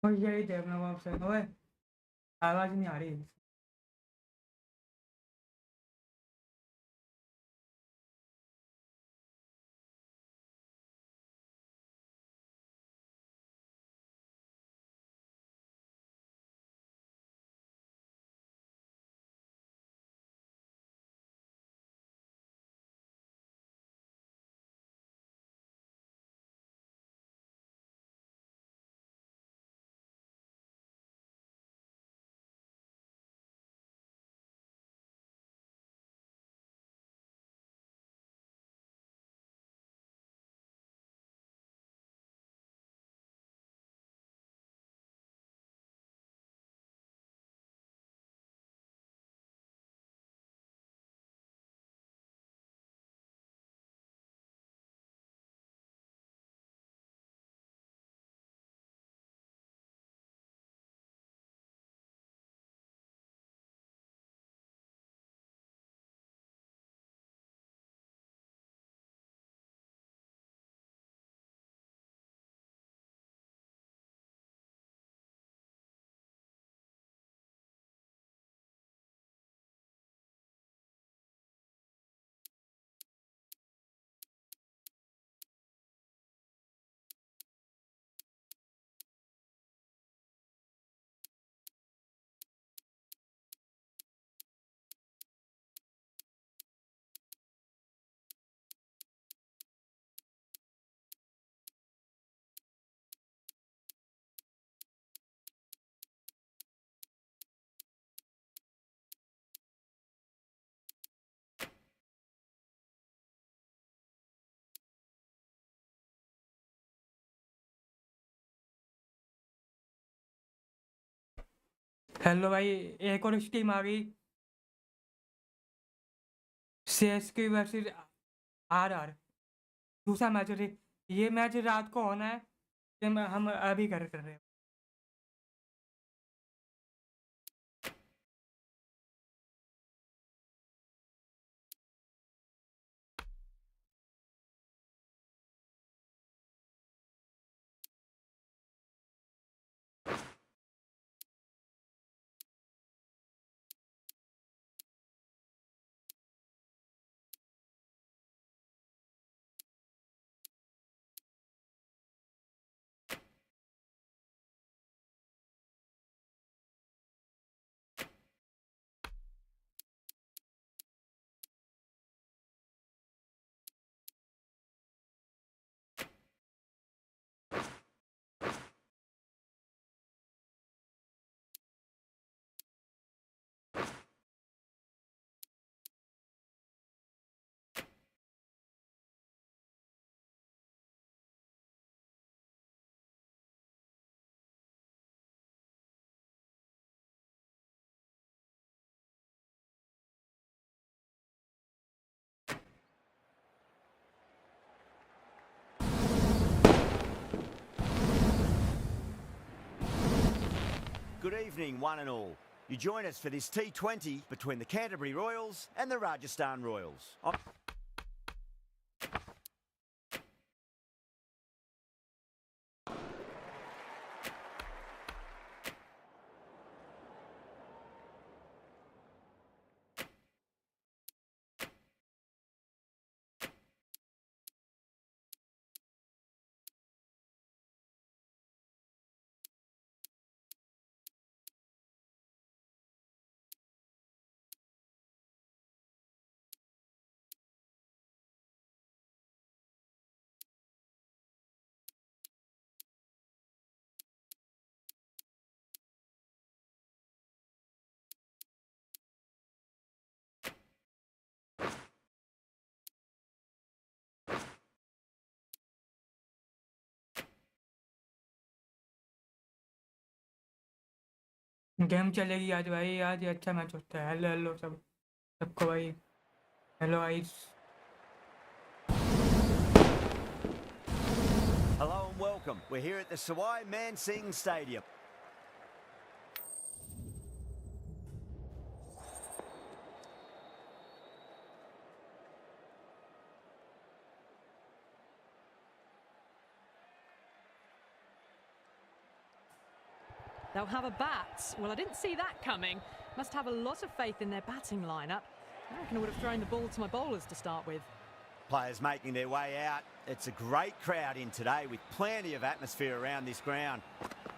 और यही देखना ऑप्शन ओए आवाज नहीं आ रही। हेलो भाई, एक और स्टीम आ गई सीएसके वर्सेस आरआर। दूसरा मैच है, ये मैच रात को होना है। हम अभी कर रहे हैं। Good evening, one and all. You join us for this T20 between the Canterbury Royals and the Rajasthan Royals. Game चलेगी आज भाई, आज अच्छा मैच होता है। हेलो हेलो सबको भाई। Hello ice. Hello and welcome. We're here at the Sawai Man Singh Stadium. They'll have a bat. Well, I didn't see that coming. Must have a lot of faith in their batting lineup. I reckon I would have thrown the ball to my bowlers to start with. Players making their way out. It's a great crowd in today with plenty of atmosphere around this ground.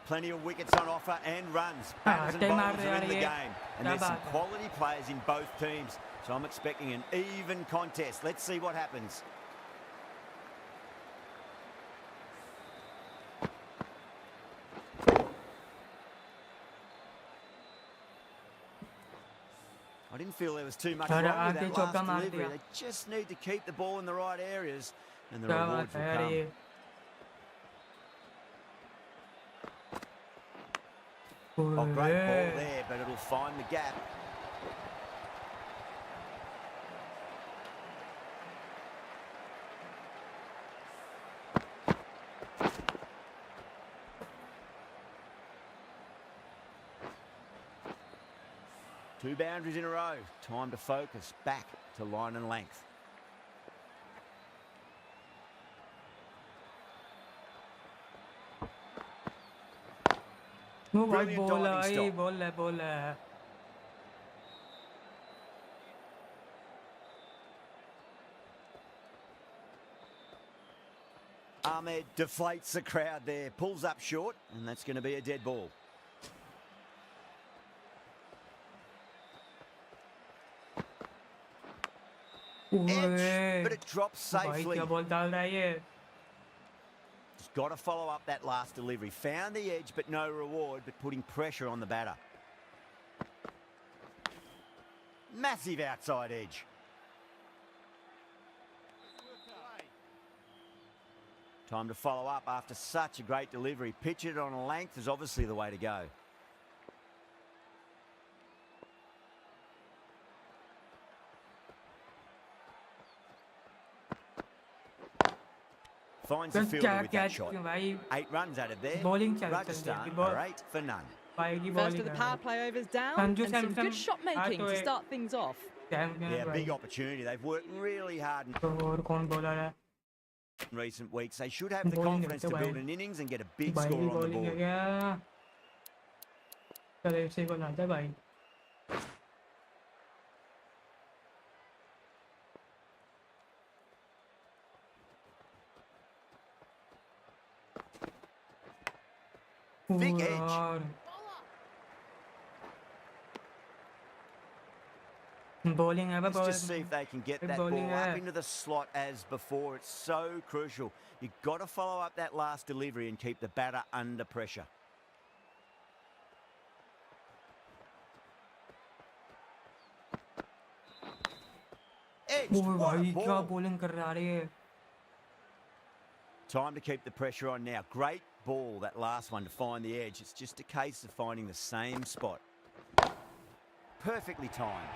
Plenty of wickets on offer and runs. Batters and bowlers are in the game. And there's some quality players in both teams. So I'm expecting an even contest. Let's see what happens. I didn't feel there was too much wrong with that last delivery. They just need to keep the ball in the right areas and the rewards will come. Oh, great ball there, but it'll find the gap. Two boundaries in a row. Time to focus. Back to line and length. Brilliant diving stop. Ahmed deflates the crowd there. Pulls up short, and that's going to be a dead ball. Edge, but it drops safely. Just got to follow up that last delivery. Found the edge, but no reward, but putting pressure on the batter. Massive outside edge. Time to follow up after such a great delivery. Pitch it on a length is obviously the way to go. Finds the fielder with that shot. 8 runs added there. Rajasthan are 8 for none. First of the power play overs down and some good shot making to start things off. Yeah, big opportunity. They've worked really hard in recent weeks. They should have the confidence to build an innings and get a big score on the board. Big edge. Let's just see if they can get that ball up into the slot as before. It's so crucial. You've got to follow up that last delivery and keep the batter under pressure. Edge. Time to keep the pressure on now. Great ball, that last one, to find the edge. It's just a case of finding the same spot. Perfectly timed.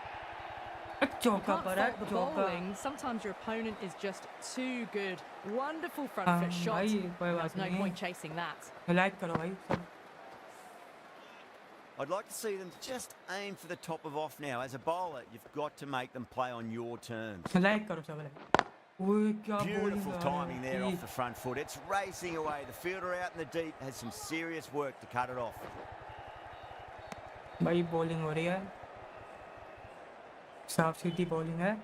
Can't fault the bowling. Sometimes your opponent is just too good. Wonderful front foot shot. There's no point chasing that. I'd like to see them just aim for the top of off now. As a bowler, you've got to make them play on your terms. Beautiful timing there off the front foot. It's racing away. The fielder out in the deep has some serious work to cut it off. भाई bowling हो रही है, साफ सीधी bowling है,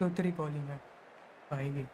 चौतरी bowling है भाई भी.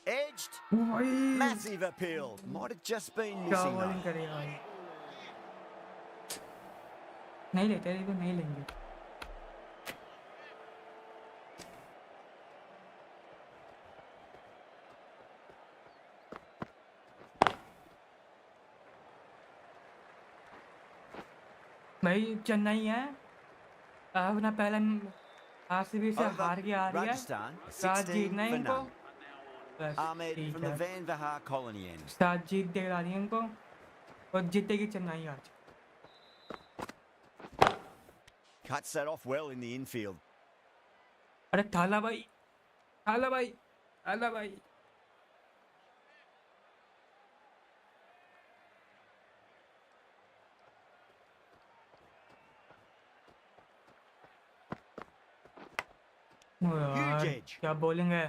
Edged. Massive appeal. Might have just been missing though. नहीं लेते तो नहीं लेंगे. भाई चेन्नई है अपना पहला आरसीबी से Over. हार के आ रही है Rajasthan, आज 16 जीतना है for इनको none. बस Ahmed ठीक from the है Van Vahar colony end. साथ जीत दिला दी इनको और जीतेगी चेन्नई आज Cuts that off well in the infield. अरे थाला भाई थाला भाई थाला भाई ओ यार Huge edge. क्या बॉलिंग है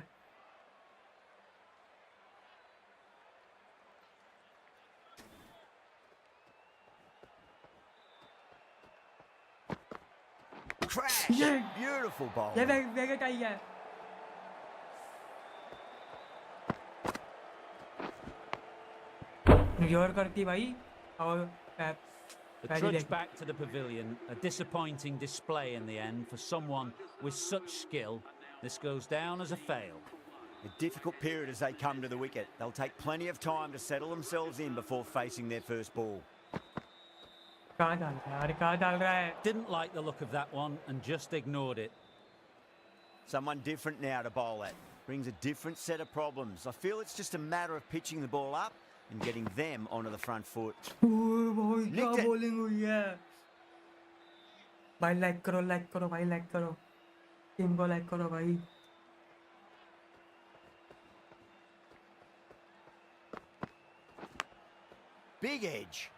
Crash. ये Beautiful ये bowling. विकेट आई है योर करती भाई और The Very trudge lucky. back to the pavilion, a disappointing display in the end for someone with such skill. This goes down as a fail. A difficult period as they come to the wicket. They'll take plenty of time to settle themselves in before facing their first ball. कहाँ डाल रहा है अरे कहाँ डाल रहा है Didn't like the look of that one and just ignored it. Someone different now to bowl at. Brings a different set of problems. I feel it's just a matter of pitching the ball up and getting them onto the front foot. भाई क्या Nicked it. Bowling हुई है भाई like करो भाई like करो team को like करो भाई Big edge.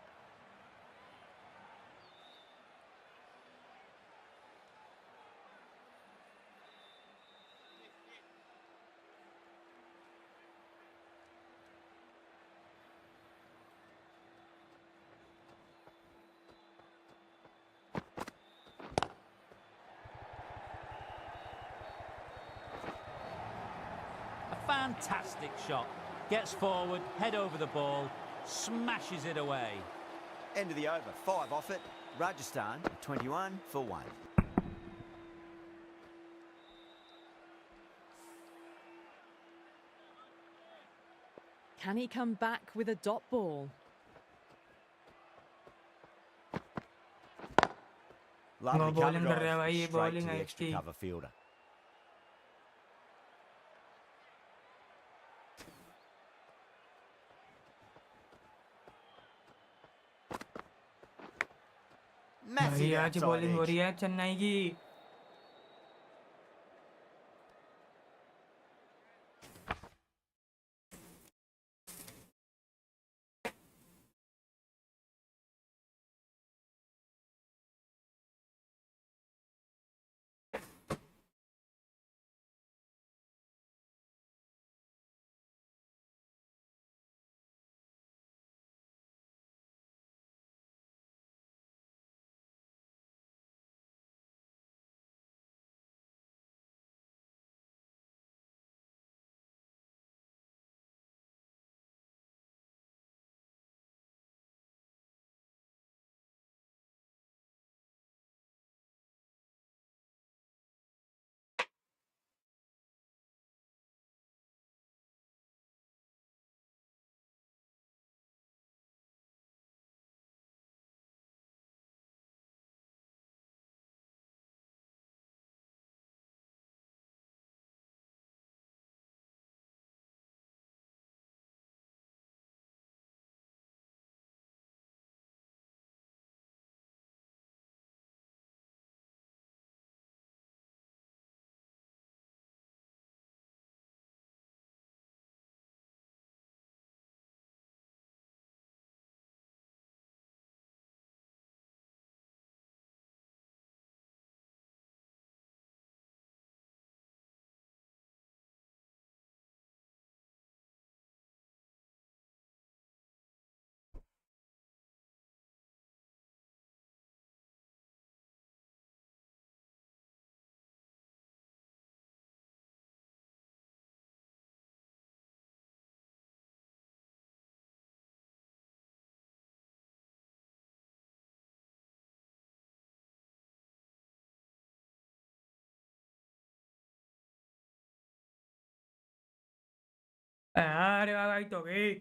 A fantastic shot. Gets forward, head over the ball, smashes it away. End of the over. 5 off it. Rajasthan, 21 for 1. Can he come back with a dot ball? Lovely No cover bowling कर drive. रहा है भाई, ये Straight bowling to the है extra इसकी। cover fielder. भाई Massive आज outside bowling हो edge. रही है चेन्नई की अरे भाई तो गई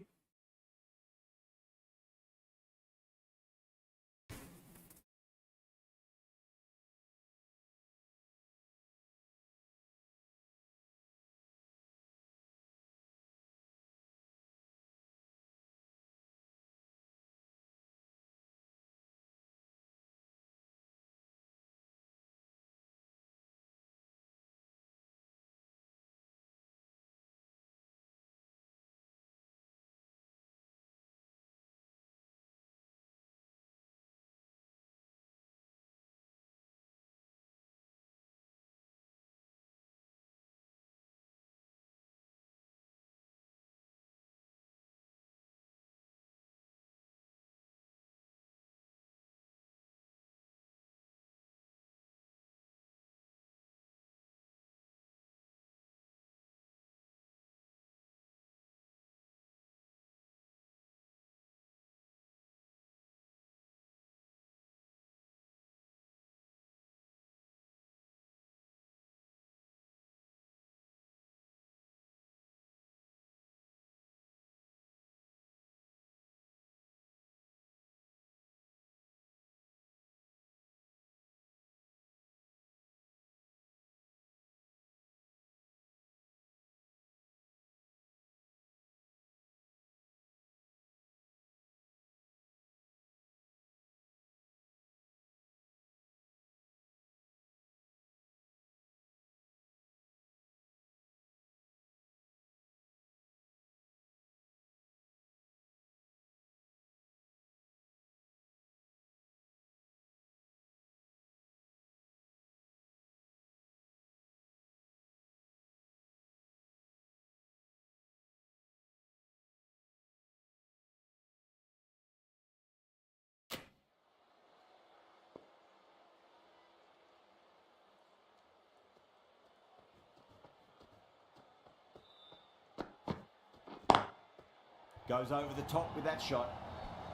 Goes over the top with that shot.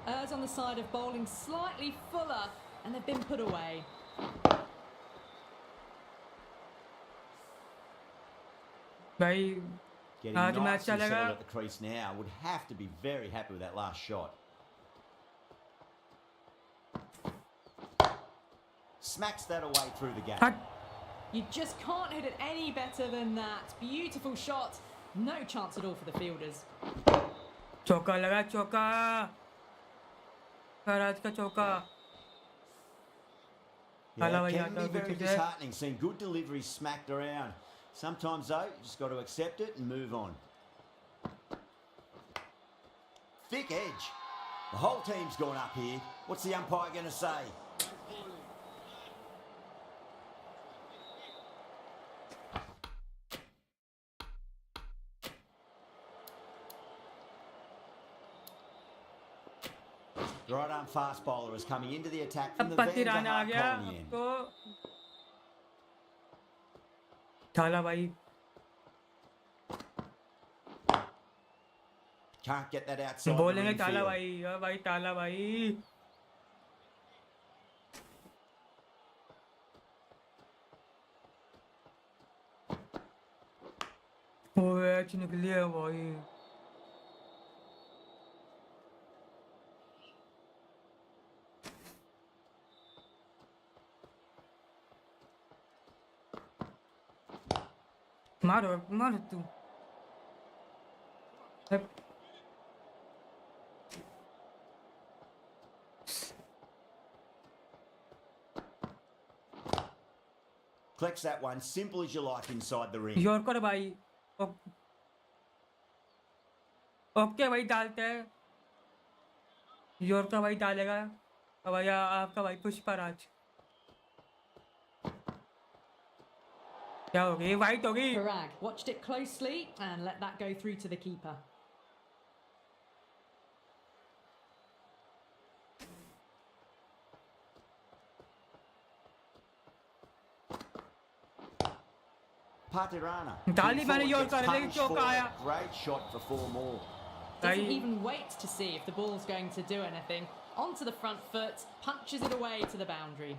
Errs on the side of bowling slightly fuller, and they've been put away. भाई Getting आज मैच nicely चलेगा settled at the crease now. Would have to be very happy with that last shot. Smacks that away through the gap. हट You just can't hit it any better than that. Beautiful shot. No chance at all for the fielders. चौका लगा चौका फराज का चौका Yeah, it can be very disheartening seeing good deliveries smacked around. Sometimes though, you just got to accept it and move on. Thick edge. The whole team's gone up here. What's the umpire going to say? The right arm fast bowler is coming into the attack from अब the पति Vanza Rana आ hard गया colony end. तो थाला भाई Can't get that outside the बोलेंगे ring ताला field. भाई भाई ताला भाई वो मैच निकली है भाई मारो मारो तू Collects that one, simple as you like inside the ring. Yorker भाई ओके भाई डालते हैं यॉर्कर भाई डालेगा भाई आपका भाई पुष्पराज क्या हो गई वाइट हो गई Parag watched it closely and let that go through to the keeper. Patirana. डाली मैंने यॉर्कर लेकिन Punished चौका for आया it. Great shot for 4 more. Doesn't भाई even wait to see if the ball's going to do anything. Onto the front foot, punches it away to the boundary.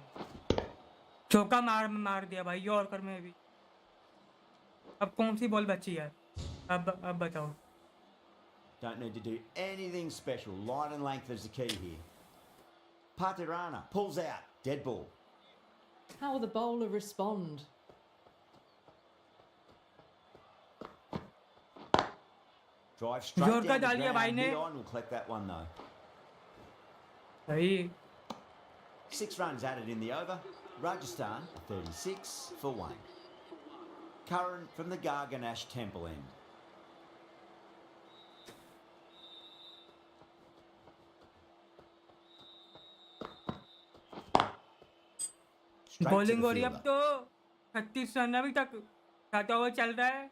चौका मार दिया भाई यॉर्कर में भी अब कौन सी बॉल बची है अब बताओ Don't need to do anything special. Line and length is the key here. Patirana pulls out. Dead ball. How will the bowler respond? Drive straight yorker down the डाल दिया भाई ground. ने Mid-on will collect that one though. भाई 6 runs added in the over. Rajasthan 36 for 1. Curran from the Garganash Temple end. Straight to bowling the हो रही है अब fielder. तो 36 रन अभी तक 7 ओवर चल रहा है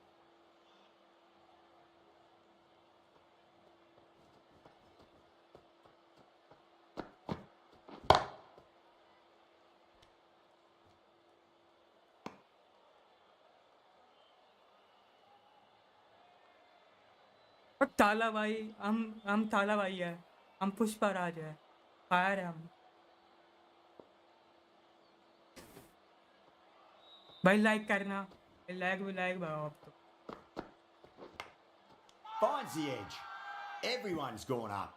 और ताला भाई हम ताला भाई है हम पुष्पराज है फायर है हम भाई लाइक करना लाइक भाव आप तो Finds the edge. Everyone's gone up.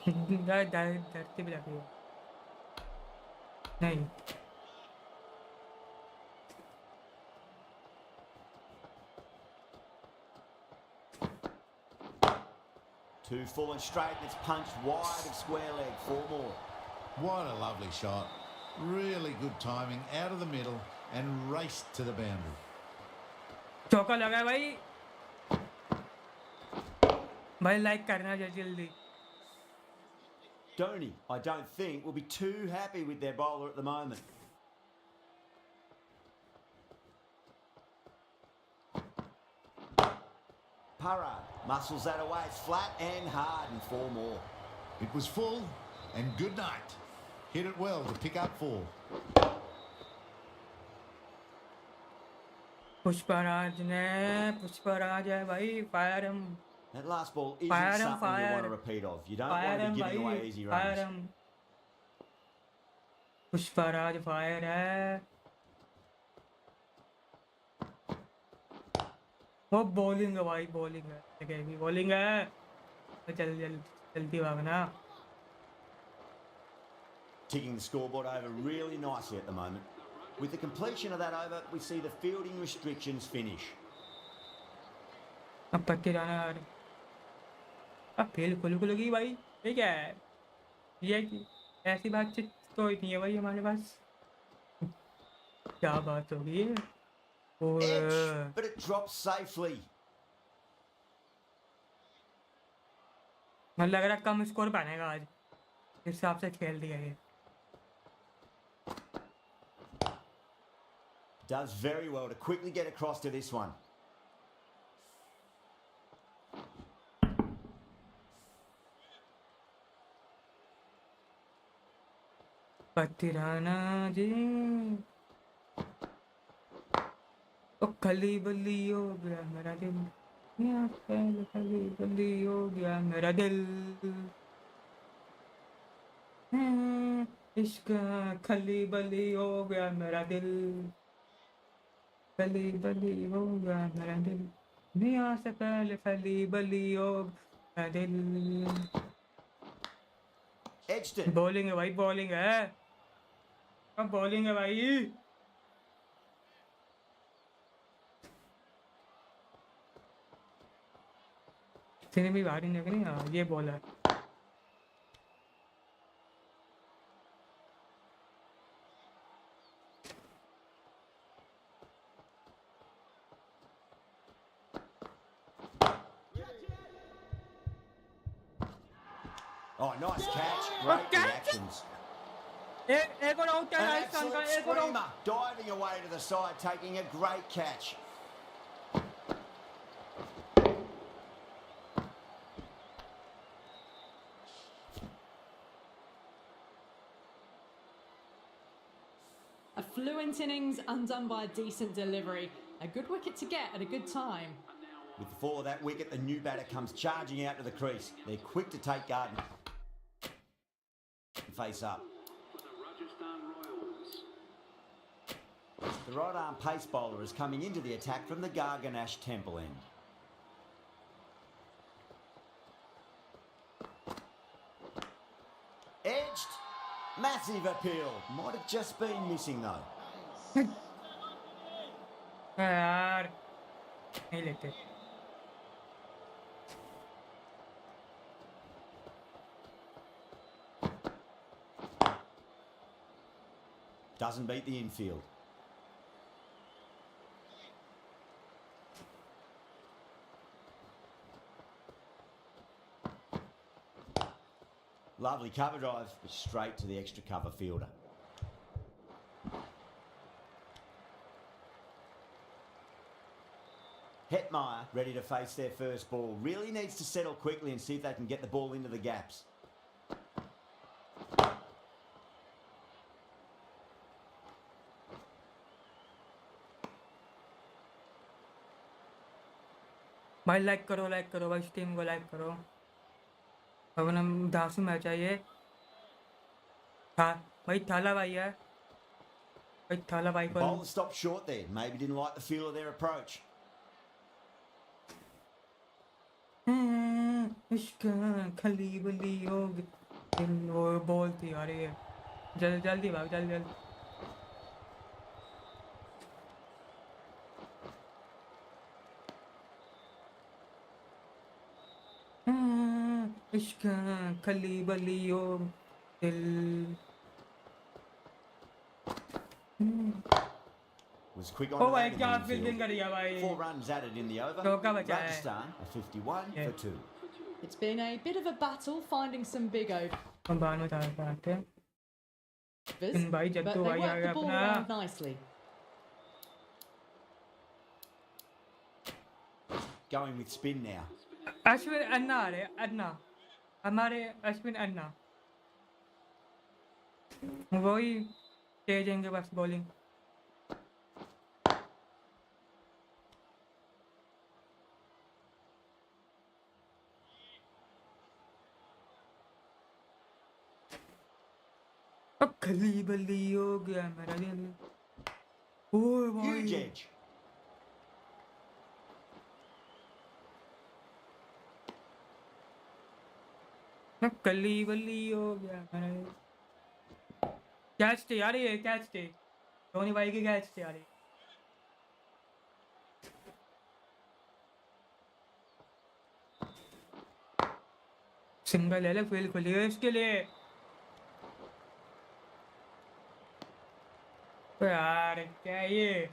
धरती भी लगी है नहीं Two full and straight, and it's punched wide of square leg. 4 more. What a lovely shot. Really good timing, out of the middle and raced to the boundary. चौका लगा है भाई like करना जल्दी Dhoni, I don't think, will be too happy with their bowler at the moment. Parag muscles that away. It's flat and hard and 4 more. It was full and good night. Hit it well to pick up 4. Pushpraj है भाई fire हम That last ball isn't Fire him, something you want fire. to repeat of. You don't Fire want to him be giving away भाई, easy fire runs. him. Pushpraj fire है. वो bowling है भाई, bowling है. देखिए बॉलिंग है. जल्दी भागना. Ticking the scoreboard over really nicely at the moment. With the completion of that over, we see the fielding restrictions finish. अब पत्ती जाना यार. अब फेल खुलगी भाई. ये क्या है? ये ऐसी बातचीत तो नहीं है भाई हमारे पास. क्या बात होगी? Edge, but it drops safely. मुझे लग रहा है कम स्कोर बनेगा आज. इस हिसाब से खेल दिया ये. Does very well to quickly get across to this one. Pathirana जी. ओ खली बली हो गया मेरा दिल. खली बली हो गया मेरा दिल. इश्क खली बली हो गया मेरा दिल. खली बली हो गया मेरा दिल. मियां से पहले खली बली हो गया दिल. Edged it. बॉलिंग है भाई, बॉलिंग है. अब बॉलिंग है भाई. तेरे भी भारी लग रही है. ये बॉल है. Oh, nice catch. Great catch? reactions. एक और आउट है An राजस्थान का. absolute एक और out. screamer, diving away to the side, taking a great catch. A fluent innings undone by a decent delivery. A good wicket to get at a good time. With the fall of that wicket, the new batter comes charging out to the crease. They're quick to take guard and face up. The right arm pace bowler is coming into the attack from the Garganash Temple end. Edged. Massive appeal. Might have just been missing though. यार नहीं लेते. Doesn't beat the infield. Lovely cover drive, but straight to the extra cover fielder. Hetmeyer ready to face their first ball. Really needs to settle quickly and see if they can get the ball into the gaps. भाई like करो भाई. Stream को like करो. अब हम धासु match है ये. भाई थाला भाई है. भाई थाला भाई को. Bowler stopped short there. Maybe didn't like the feel of their approach. इश्क खली बली हो गई. वो बॉल थी यार ये. जल्दी भाग, जल्दी. इश्क खली बली हो दिल. Was quick on ओ to भाई that in क्या the फील्डिंग infield. करी है भाई. 4 runs added in the over. चौका बचा है. Rajasthan a 51 Yeah. for 2. It's been a bit of a battle finding some big overs, हम बाद में बताते हैं. भाई but जद्दू they भाई आ worked गया the ball अपना. around nicely. Going with spin now. Ashwin अन्ना आ रहे. अन्ना हमारे अश्विन अन्ना वही तेज हैं बस बॉलिंग. अब खली बल्ली हो गया मेरा दिल। ओए Huge भाई edge. अब खली बल्ली हो गया मेरा दिल। कैच थे यार, ये कैच थे, धोनी भाई के कैच थे यार। सिंगल है, फील्ड खुली है इसके लिए। तो यार क्या है ये?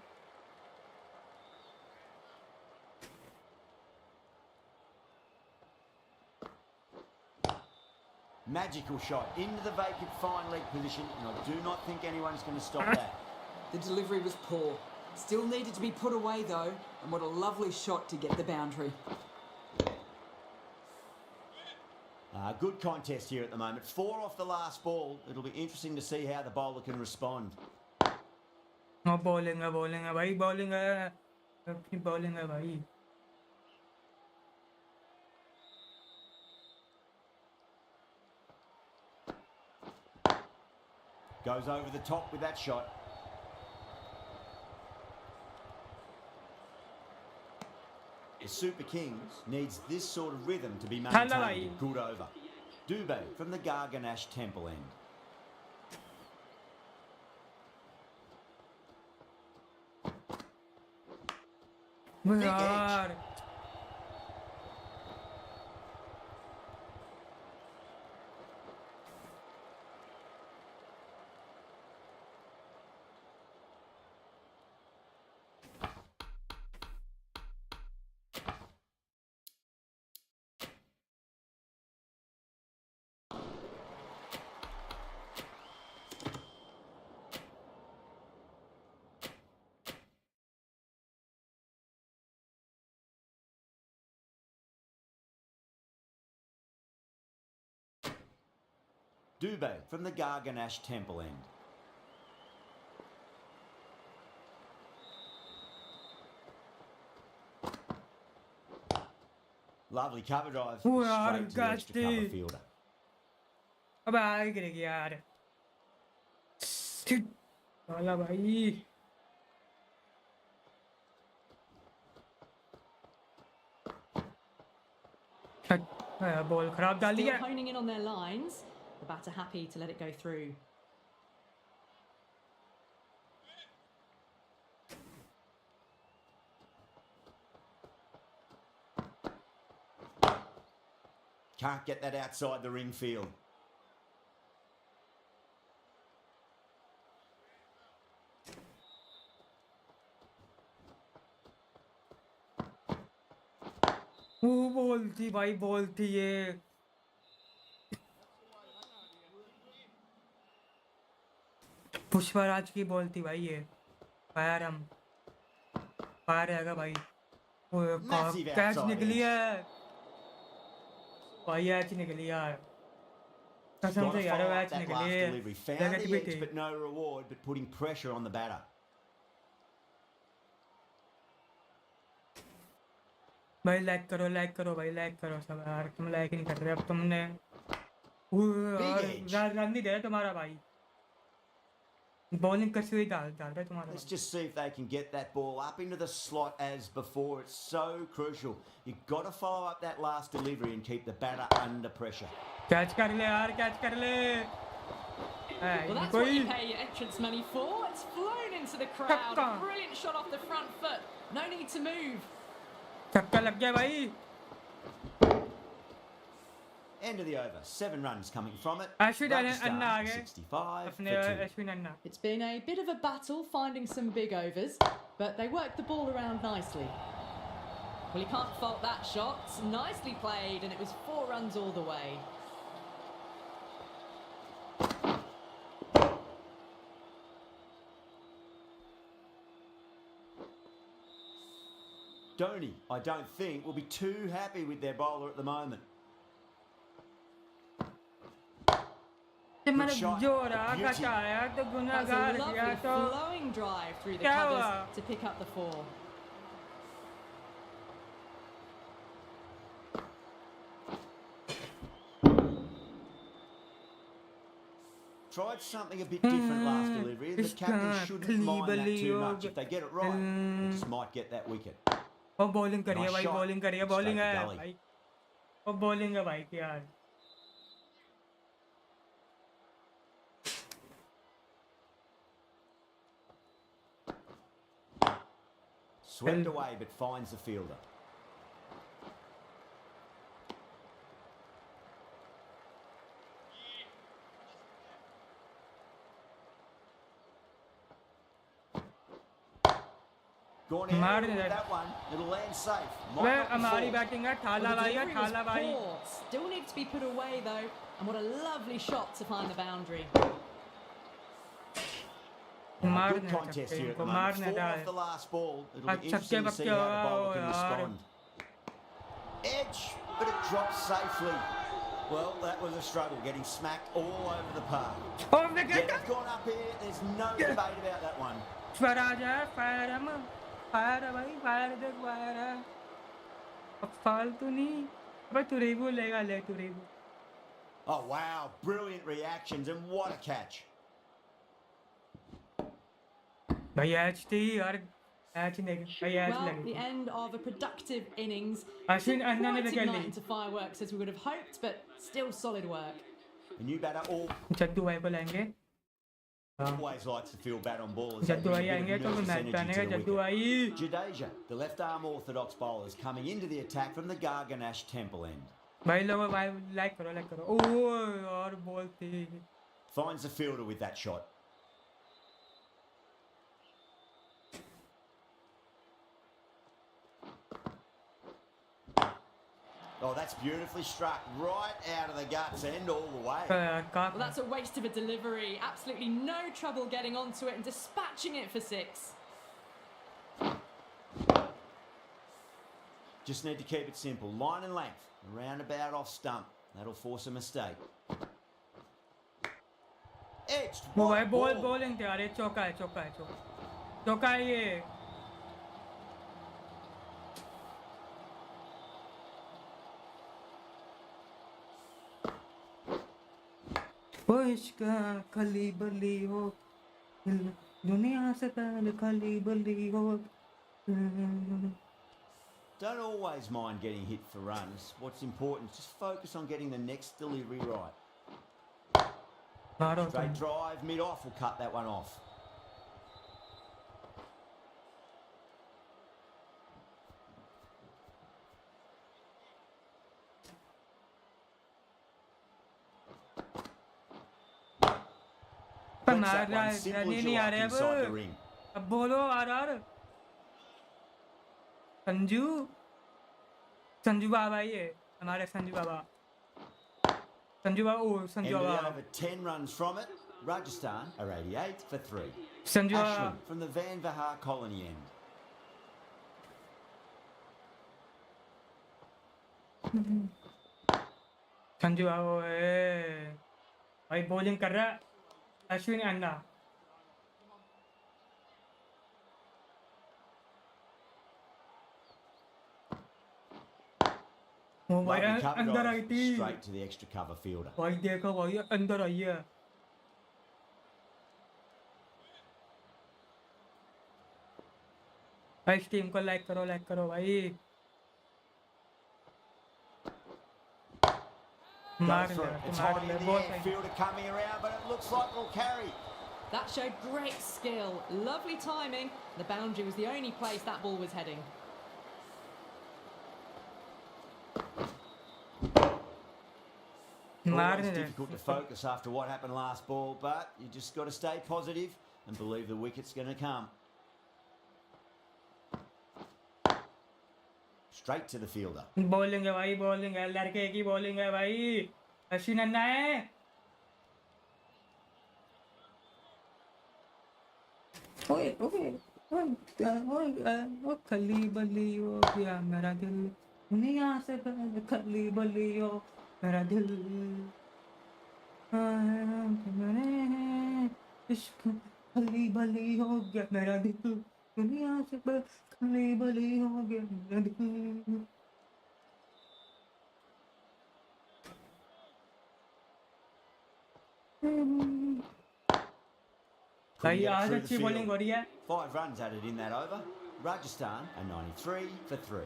Magical shot into the vacant fine leg position, and I do not think anyone's going to stop that. The delivery was poor. Still needed to be put away though, and what a lovely shot to get the boundary. Good contest here at the moment. 4 off the last ball. It'll be interesting to see how the bowler can respond. Bowling है भाई, bowling है, अपनी bowling है भाई। Goes over the top with that shot. The Super Kings needs this sort of rhythm to be maintained in a good over. Dubé from the Garganash Temple end. यार Dubé from the Garganash Temple end. Lovely cover drive. Oh, yaar, Straight to the extra cover gusty. fielder. अब आगे गिरेगी यार। वाला भाई ball खराब डाल Still दिया। honing in on their lines. The batter happy to let it go through. Can't get that outside the ring field. वो बॉल थी भाई, बॉल थी ये। पुष्पराज की बॉल थी भाई ये। फायर आएगा भाई। Massive कैच outside निकली edge. है भाई, कैच निकली यार, कसम Got से to यार, follow up कैच that निकली last है। delivery. Found लगत the भी edge, थी। but no reward, but putting pressure on the batter. भाई लाइक करो भाई, लाइक करो सब यार, तुम लाइक नहीं कर रहे अब तुमने। edge. रन नहीं दे रहा तुम्हारा भाई, बॉलिंग कसी हुई डाल रहा है तुम्हारा Let's भाई। just see if they can get that ball up into the slot as before. It's so crucial. You've got to follow up that last delivery and keep the batter under pressure. Catch कर ले यार, catch कर ले। Well, that's what you pay your entrance money for. It's flown into the crowd. A brilliant shot off the front foot. No need to move. छक्का लग गया भाई। End of the over. 7 runs coming from it. Ashwin अन्ना आ गए 65 अपने for 2. Ashwin Anna. It's been a bit of a battle finding some big overs, but they worked the ball around nicely. Well, you can't fault that shot. Nicely played, and it was 4 runs all the way. Dhoni, I don't think, will be too happy with their bowler at the moment. मैंने shot, जो a रहा beauty. कटाया तो That's a गुनाहगार lovely किया तो flowing drive through the क्या covers हुआ? to pick up the 4. Tried something a bit different last delivery, and the captain shouldn't mind that too much. If they get it right, they just might get that wicket. और bowling करिए Nice भाई, shot. Bowling करिए, Straight bowling to है gully. भाई, और bowling है भाई यार. Swept away, but finds the fielder. Gone मार aerial they. with that one. It'll land safe. Way Might not be हमारी forced. बैटिंग है, Well, ठाला the भाई है, delivery was ठाला भाई. poor. Still needs to be put away though, and what a lovely shot to find the boundary. मार Good they contest here at the को, moment. मारने 4 था. off the last ball. It'll be छक्के interesting to see बक्के how the bowler can यार. respond. Edge, but it drops safely. Well, that was a struggle, getting smacked all over the park. और Yeah, they've gone up here. There's no debate about that one. Swaraj है, fire है, fire है भाई, fire दे, fire है. अब फालतू नहीं, भाई तू रेबू लेगा, ले तू रेबू. Oh, wow. Brilliant reactions, and what a catch. भाई एच थी यार, एच नहीं, भाई एच Well, लगी. the end of a productive innings. Ashwin Didn't अन्ना ने quite wicket ignite Lee. into fireworks as we would have hoped, but still solid work. A new batter Jaddu भाई को लाएंगे. always likes to feel bat on ball. As they Jaddu bring भाई a bit आएंगे of तो nervous match energy to बनेगा. the Jaddu wicket. भाई. Jadeja, the left arm orthodox bowlers coming into the attack from the Garganash temple end. भाई लोगों भाई like करो, like करो. ओह यार बॉल थी. Finds the fielder with that shot. Oh, that's beautifully struck right out of the guts end all the way. Well, that's a waste of a delivery. Absolutely no trouble getting onto it and dispatching it for 6. Just need to keep it simple. Line and length. Around about off stump. That'll force a mistake. Edged. वो What भाई a ball ball. Bowling थे यार. ये चौका है, चौका है, चौका. चौका है ये. वो इश्क खली बली हो, दुनिया से पहले खली बली हो. Don't always mind getting hit for runs. What's important is just focus on getting the next delivery right. मारो तुम. Straight drive, mid-off will cut that one off. पर Flicks मार that रहा one है, simple नहीं आ रहे inside the अब. ring. अब बोलो आर संजू, संजू बाबा ये हमारे संजू बाबा. संजू बाबा, ओ Sanju End of the Baba. over, 10 runs from it. Rajasthan are 88 for 3. Sanju Baba. Ashwin from the Van Vahar colony end. Sanju बाबा भाई बॉलिंग कर रहा है. अश्विन अन्ना. ओ भाई Lovely cover अंदर drive, आई थी. straight to the extra cover fielder. भाई देखो भाई अंदर आई है. भाई इस टीम को लाइक करो भाई. मार Goes ले, for it. It's मार high ले, in the बहुत air. सही. Fielder coming around, but it looks like it'll carry. That showed great skill. Lovely timing. The boundary was the only place that ball was heading. मार Always ले. difficult to focus after what happened last ball, but you just got to stay positive and believe the wicket's going to come. Straight to the fielder. Bowling है भाई, bowling है, लड़के की bowling है भाई. अश्विन अन्ना है. ओए ओए ओ खली बली हो गया मेरा दिल, दुनिया से पहले खली बली हो मेरा दिल. मैंने इश्क खली बली हो गया मेरा दिल, दुनिया से पहले खली बली हो गया मेरा दिल. Couldn't भाई get it आज through the अच्छी बॉलिंग field. हो रही है 5 runs added in that over. Rajasthan are 93 for 3.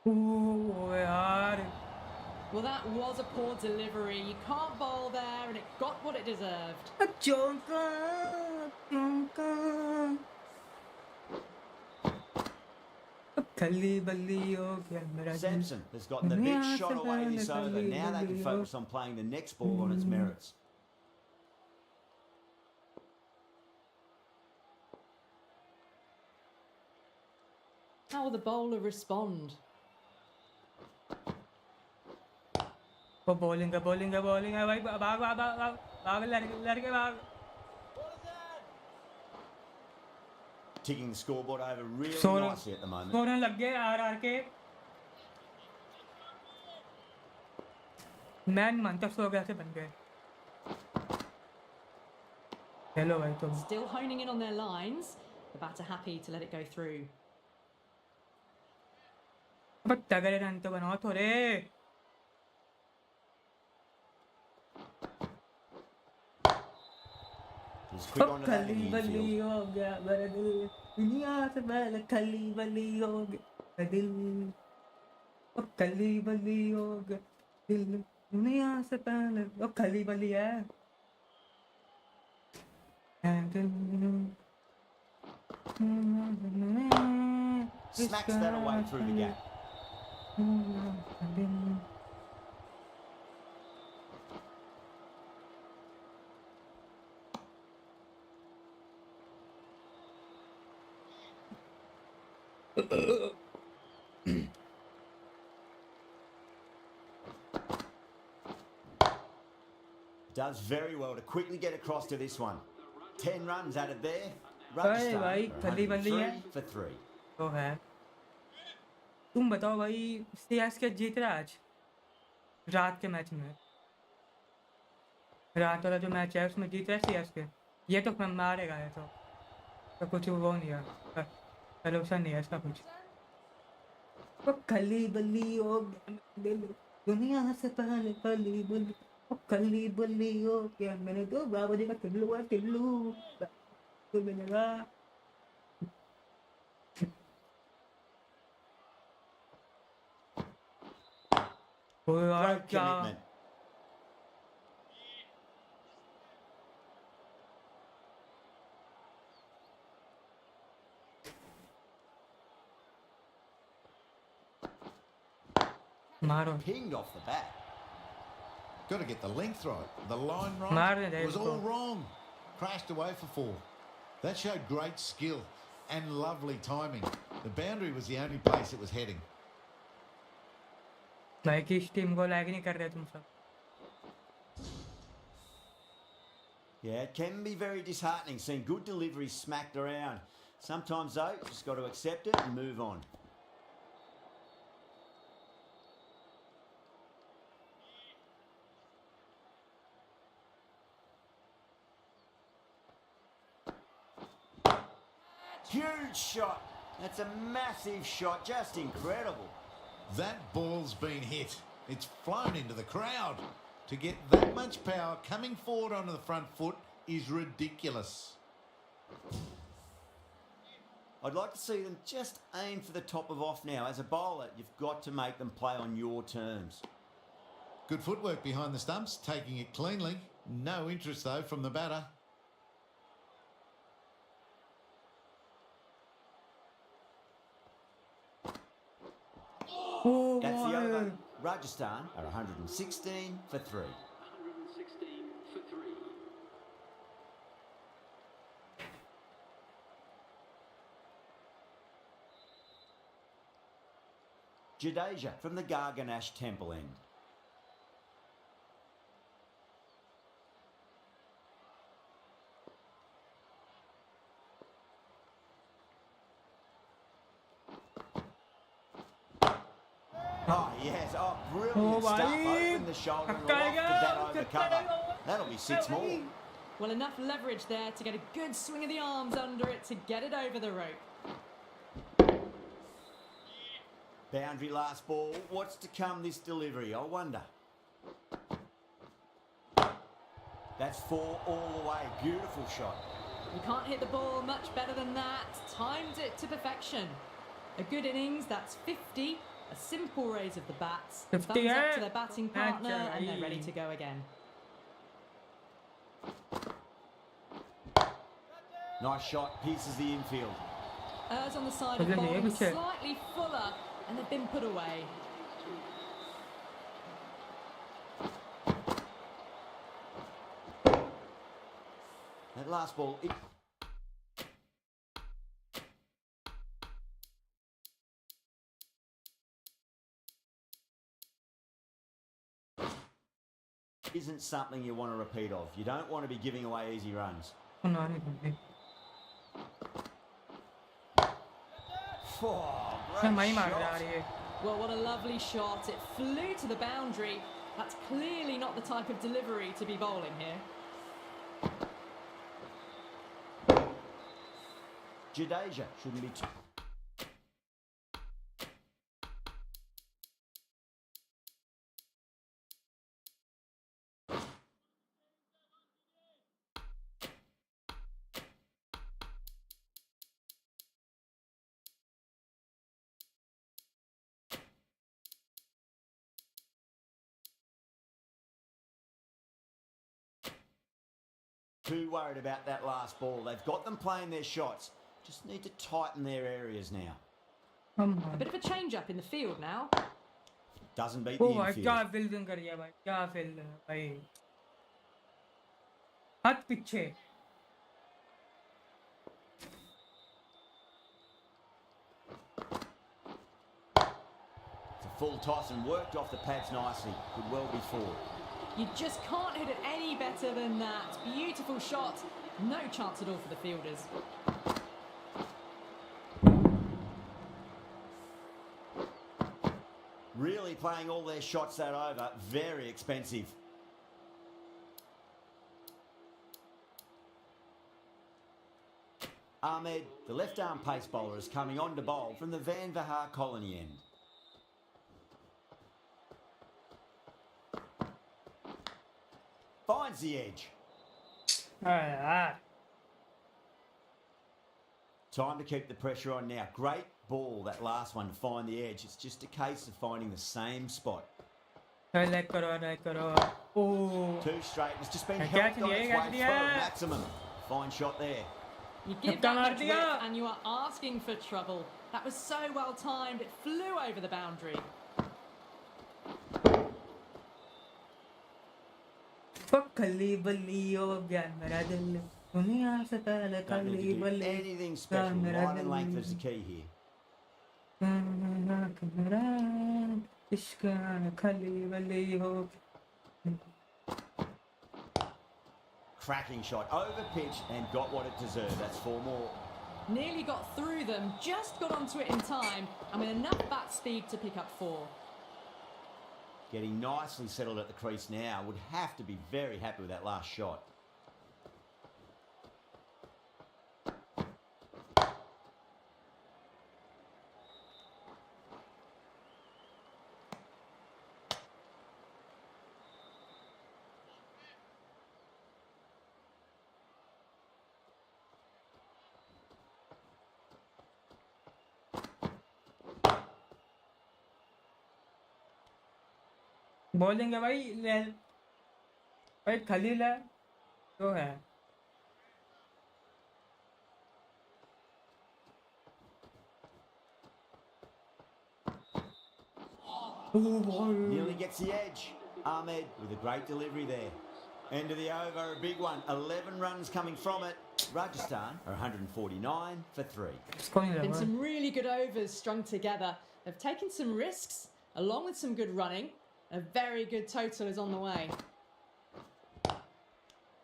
ओह यार Well, that was a poor delivery. You can't bowl there, and it got what it deserved. चौका चौका खली बल्ली हो गया मेरा दिल Sampson has gotten the big shot away this over. Now they can focus on playing the next ball on its merits. How will the bowler respond? वो bowling है भाई भाग भाग भाग भाग भाग लड़के भाग Ticking the scoreboard over really Scorer- nicely at the moment. Score लग गए आर के मैन मानता सो गया से बन गए हेलो भाई तुम Still honing in on their lines. The batter happy to let it go through. अब तगड़े रन तो बनाओ थोड़े He's quick onto that खली in the बली infield. हो गया मेरा दिल दुनिया से पहले खली बली हो गया दिल ओ खली बली हो गया दिल दुनिया से पहले ओ खली बली है Smacks that away through the gap. Does very well to quickly get across to this one. 10 runs added there. Rajasthan भाई, are खली बली है। 103 for 3. तो है तुम बताओ भाई सीएसके जीत रहा आज रात के मैच में रात वाला जो मैच है उसमें जीत रहा है सीएसके ये तो मारेगा ये तो कुछ वो नहीं है सोल्यूशन नहीं है इसका कुछ वो खली बली हो गया दिल दुनिया से पहले खली बली वो खली बली हो गया मैंने तो बाबा जी का टिल्लू तो मैंने कहा ओ यार Great क्या commitment. मारो Pinged off the bat. Got to get the length right, the line मार right. दे It was इसको all wrong. Crashed away for 4. That showed great skill and lovely timing. The boundary was the only place it was heading. भाई किस team को like नहीं कर रहे तुम सब Yeah, it can be very disheartening seeing good deliveries smacked around. Sometimes though, just got to accept it and move on. Huge shot. That's a massive shot, just incredible. That ball's been hit. It's flown into the crowd. To get that much power coming forward onto the front foot is ridiculous. I'd like to see them just aim for the top of off now. As a bowler, you've got to make them play on your terms. Good footwork behind the stumps, taking it cleanly. No interest though from the batter. O That's the भाई over. Rajasthan are 116 for 3. 116 for 3. Jadeja from the Garganash Temple end. Oh, yes. Oh, Oh, brilliant stuff. bhai. Open the shoulder and Chakka lofted that gaya, over chakka cover. gaya. That'll be 6 more. Well, enough leverage there to get a good swing of the arms under it to get it over the rope. Boundary last ball. What's to come this delivery? I wonder. That's 4 all the way. Beautiful shot. You can't hit the ball much better than that. Timed it to perfection. A good innings, that's 50. A simple raise of the bats. 50 Thumbs up hai. to their batting partner That's and they're right. ready to go again. Nice shot. Pierces the infield. Errs on the side of Doesn't he? bowling Okay. slightly fuller and they've been put away. That last ball. Isn't something you want to repeat of. You don't want to be giving away easy runs. No, no. Oh, मैं great ही मार shot. रहा है Well, what a lovely shot. It flew to the boundary. That's clearly not the type of delivery to be bowling here. Jadeja shouldn't be too... Too worried about that last ball. They've got them playing their shots. Just need to tighten their areas now. A bit of a change up in the field now. Doesn't beat the ओ भाई क्या infield. Fielding करी है भाई क्या field है भाई हाथ पीछे It's a full toss and worked off the pads nicely. Could well be 4. You just can't hit it any better than that. Beautiful shot. No chance at all for the fielders. Really playing all their shots that over. Very expensive. Ahmed, the left-arm pace bowler, is coming on to bowl from the Van Vahar colony end. Finds the edge. यार Time to keep the pressure on now. Great ball, that last one, to find the edge. It's just a case of finding the same spot. Like करो ओ 2 straight. It's just been Catch helped on it, its catch way it, for a yeah. maximum. Fine shot there. You give Dhakka that maar much diya. width and you are asking for trouble. That was so well timed. It flew over the boundary. कली बली ओ ज्ञान मेरा दिल दुनिया से पहले Don't need कली to do Bali anything special. ज्ञान मेरा Line and length is the दिल key here. मेरा इश्क कली बली हो Cracking shot. Over pitch and got what it deserved. That's 4 more. Nearly got through them, just got onto it in time, and with enough bat speed to pick up 4. Getting nicely settled at the crease now. Would have to be very happy with that last shot. Bowling है भाई भाई खलील है तो है Nearly gets the edge. Ahmed with a great delivery there. End of the over, a big one. 11 runs coming from it. Rajasthan are 149 for 3. इसको नहीं Been लगा some really good overs strung together. They've taken some risks, along with some good running. A very good total is on the way.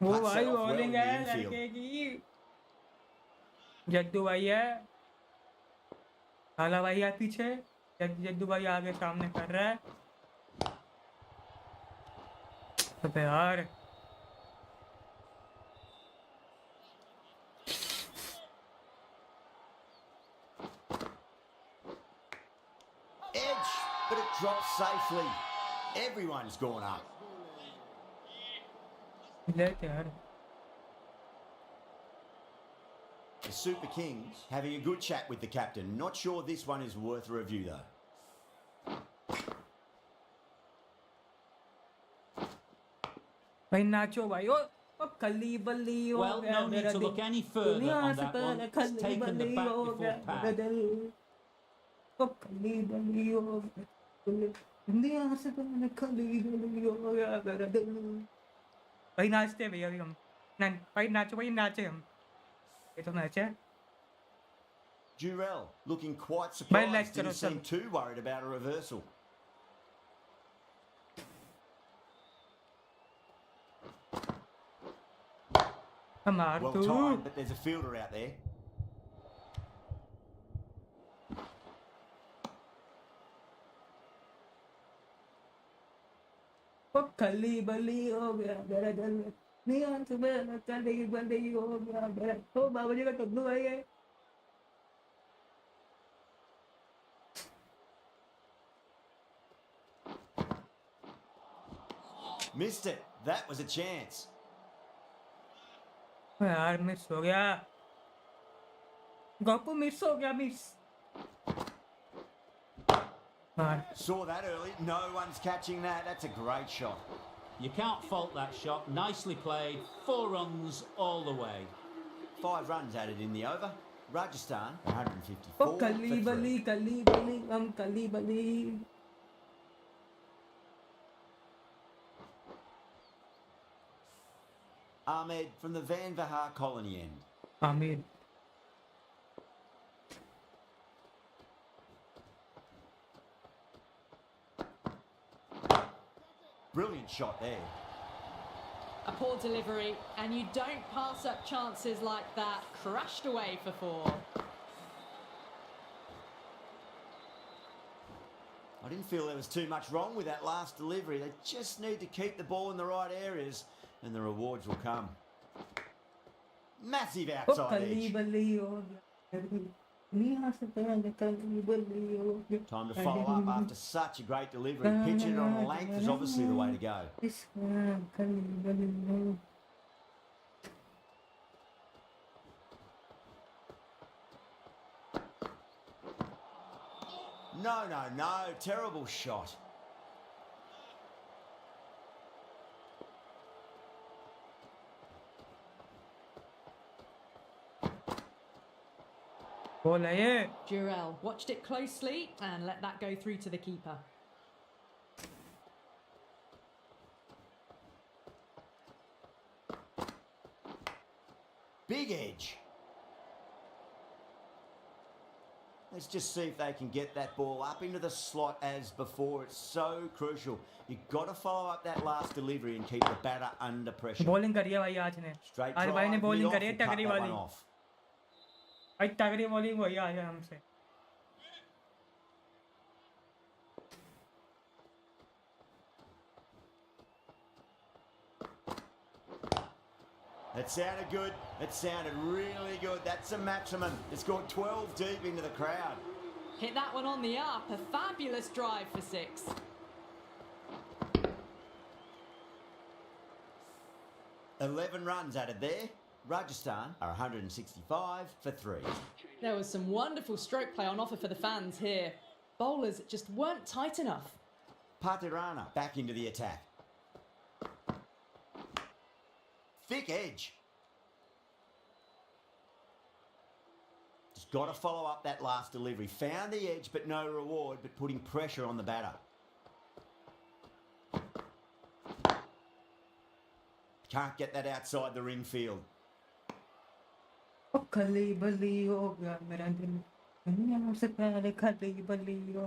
वो Cuts भाई it off well bowling in the है infield. लड़के की जद्दू भाई है काला भाई है पीछे जद्दू भाई आगे सामने कर रहा है। अबे यार Edge, but it drops safely. Everyone's gone up. लेते यार The Super Kings having a good chat with the captain. Not sure this one is worth a review though. भाई नाचो भाई ओ कली बल्ली हो Well, गया no need मेरा to दिल। look any further दुनिया on से that पहले one. It's कली taken the बल्ली back हो गया before मेरा pat. दिल। ओ कली बल्ली हो गया दुनिया से पहले कली बल्ली हो गया मेरा दिल। भाई नाचते हैं भैया अभी हम ना भाई नाचो भाई नाचे हम ये तो मैच है। Durrell looking quite let's surprised. go, Didn't seem too worried about a reversal. हमार Well तू timed, but there's a fielder out there. ओ कली बल्ली हो गया मेरा दिल। दुनिया से पहले कली बल्ली हो गया मेरा। ओ बाबा जी का टब्बू भाई है। Missed it. That was a chance. यार मिस हो गया गप्पू मिस हो गया मिस मार Saw that early. No one's catching that. That's a great shot. You can't fault that shot. Nicely played. 4 runs all the way. 5 runs added in the over. Rajasthan O 154 for कली 3. बली हम कली बली। Ahmed from the Van Vahar colony end. Aamir Brilliant shot there. A poor delivery, and you don't pass up chances like that. Crashed away for 4. I didn't feel there was too much wrong with that last delivery. They just need to keep the ball in the right areas and the rewards will come. Massive O outside कली edge. बली हो गया दुनिया से पहले कली बली हो गया। Time to follow up after such a great delivery. Pitching it on a length is obviously the way to go. कली बली हो No. Terrible shot. बोल है ये Durrell watched it closely and let that go through to the keeper. Big edge. Let's just see if they can get that ball up into the slot as before. It's so crucial. You've got to follow up that last delivery and keep the batter under pressure. Bowling करी है भाई आज ने Straight आज भाई ने drive, bowling mid-off, करी है will cut टकरी that वाली one off. भाई टकरी बॉलिंग वही आज है हमसे। That sounded good. It sounded really good. That's a maximum. It's gone 12 deep into the crowd. Hit that one on the up. A fabulous drive for 6. $11 runs added there. Rajasthan are 165 for 3. There was some wonderful stroke play on offer for the fans here. Bowlers just weren't tight enough. Patirana back into the attack. Thick edge. Just got to follow up that last delivery. Found the edge, but no reward, but putting pressure on the batter. Can't get that outside the ring field. ओ कली बली हो गया मेरा दिल दुनिया से पहले कली बली हो।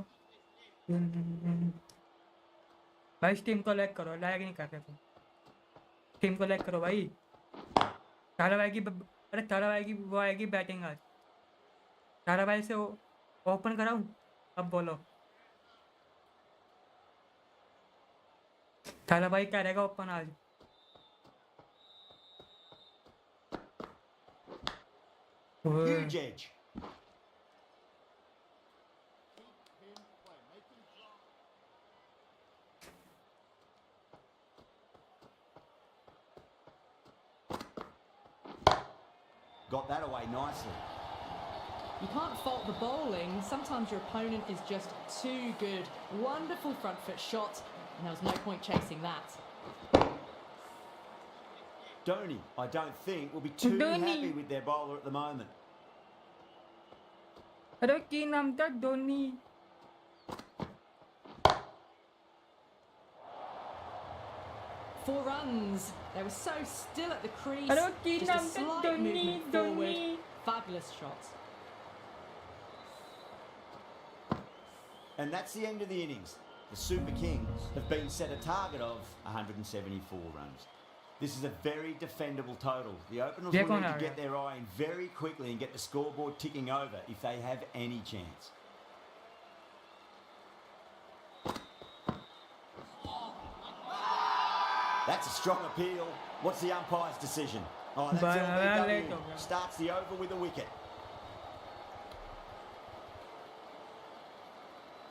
भाई टीम को लैग करो लैग नहीं करते तुम टीम को लैग करो भाई। ताराबाई की अरे ताराबाई की वो आएगी बैटिंग आज। ताराबाई से ओपन कराऊं अब बोलो थाला भाई करेगा ओपन आज Huge edge. Got that away nicely. You can't fault the bowling. Sometimes your opponent is just too good. Wonderful front foot shot, and there was no point chasing that. Dhoni, I don't think, will be too Dhoni. happy with their bowler at the moment. अरे की नाम था Dhoni 4 runs. They were so still at the crease. अरे की Just a नाम था slight Dhoni movement forward. Dhoni Fabulous shot. And that's the end of the innings. The Super Kings have been set a target of 174 runs. This is a very defendable total. The openers Yeah, will go need on, to get Arya. their eye in very quickly and get the scoreboard ticking over if they have any chance. That's a strong appeal. What's the umpire's decision? Oh, that's late LBW. ho gaya. Starts the over with a wicket.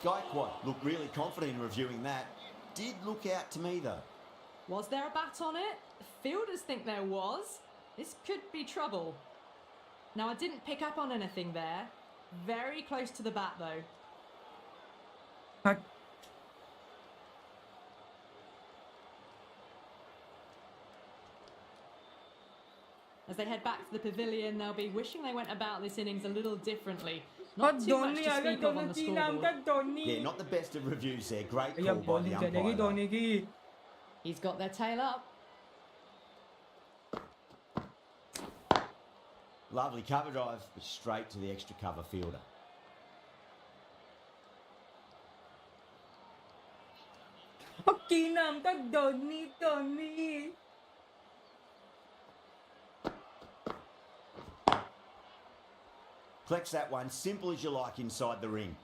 Gaikwad looked really confident in reviewing that. Did look out to me though. Was there a bat on it? Fielders think there was. This could be trouble. Now, I didn't pick up on anything there. Very close to the bat, though. हट As they head back to the pavilion, they'll be wishing they went about this innings a little differently. और Not too much Dhoni to अगर speak of on दोनों the की नाम scoreboard. था Dhoni Yeah, not the best of reviews there. Great ये call by the bowling umpire. चलेगी though. Dhoni की He's got their tail up. Lovely cover drive, but straight to the extra cover fielder. और की नाम था Dhoni Dhoni Collects that one, simple as you like inside the ring.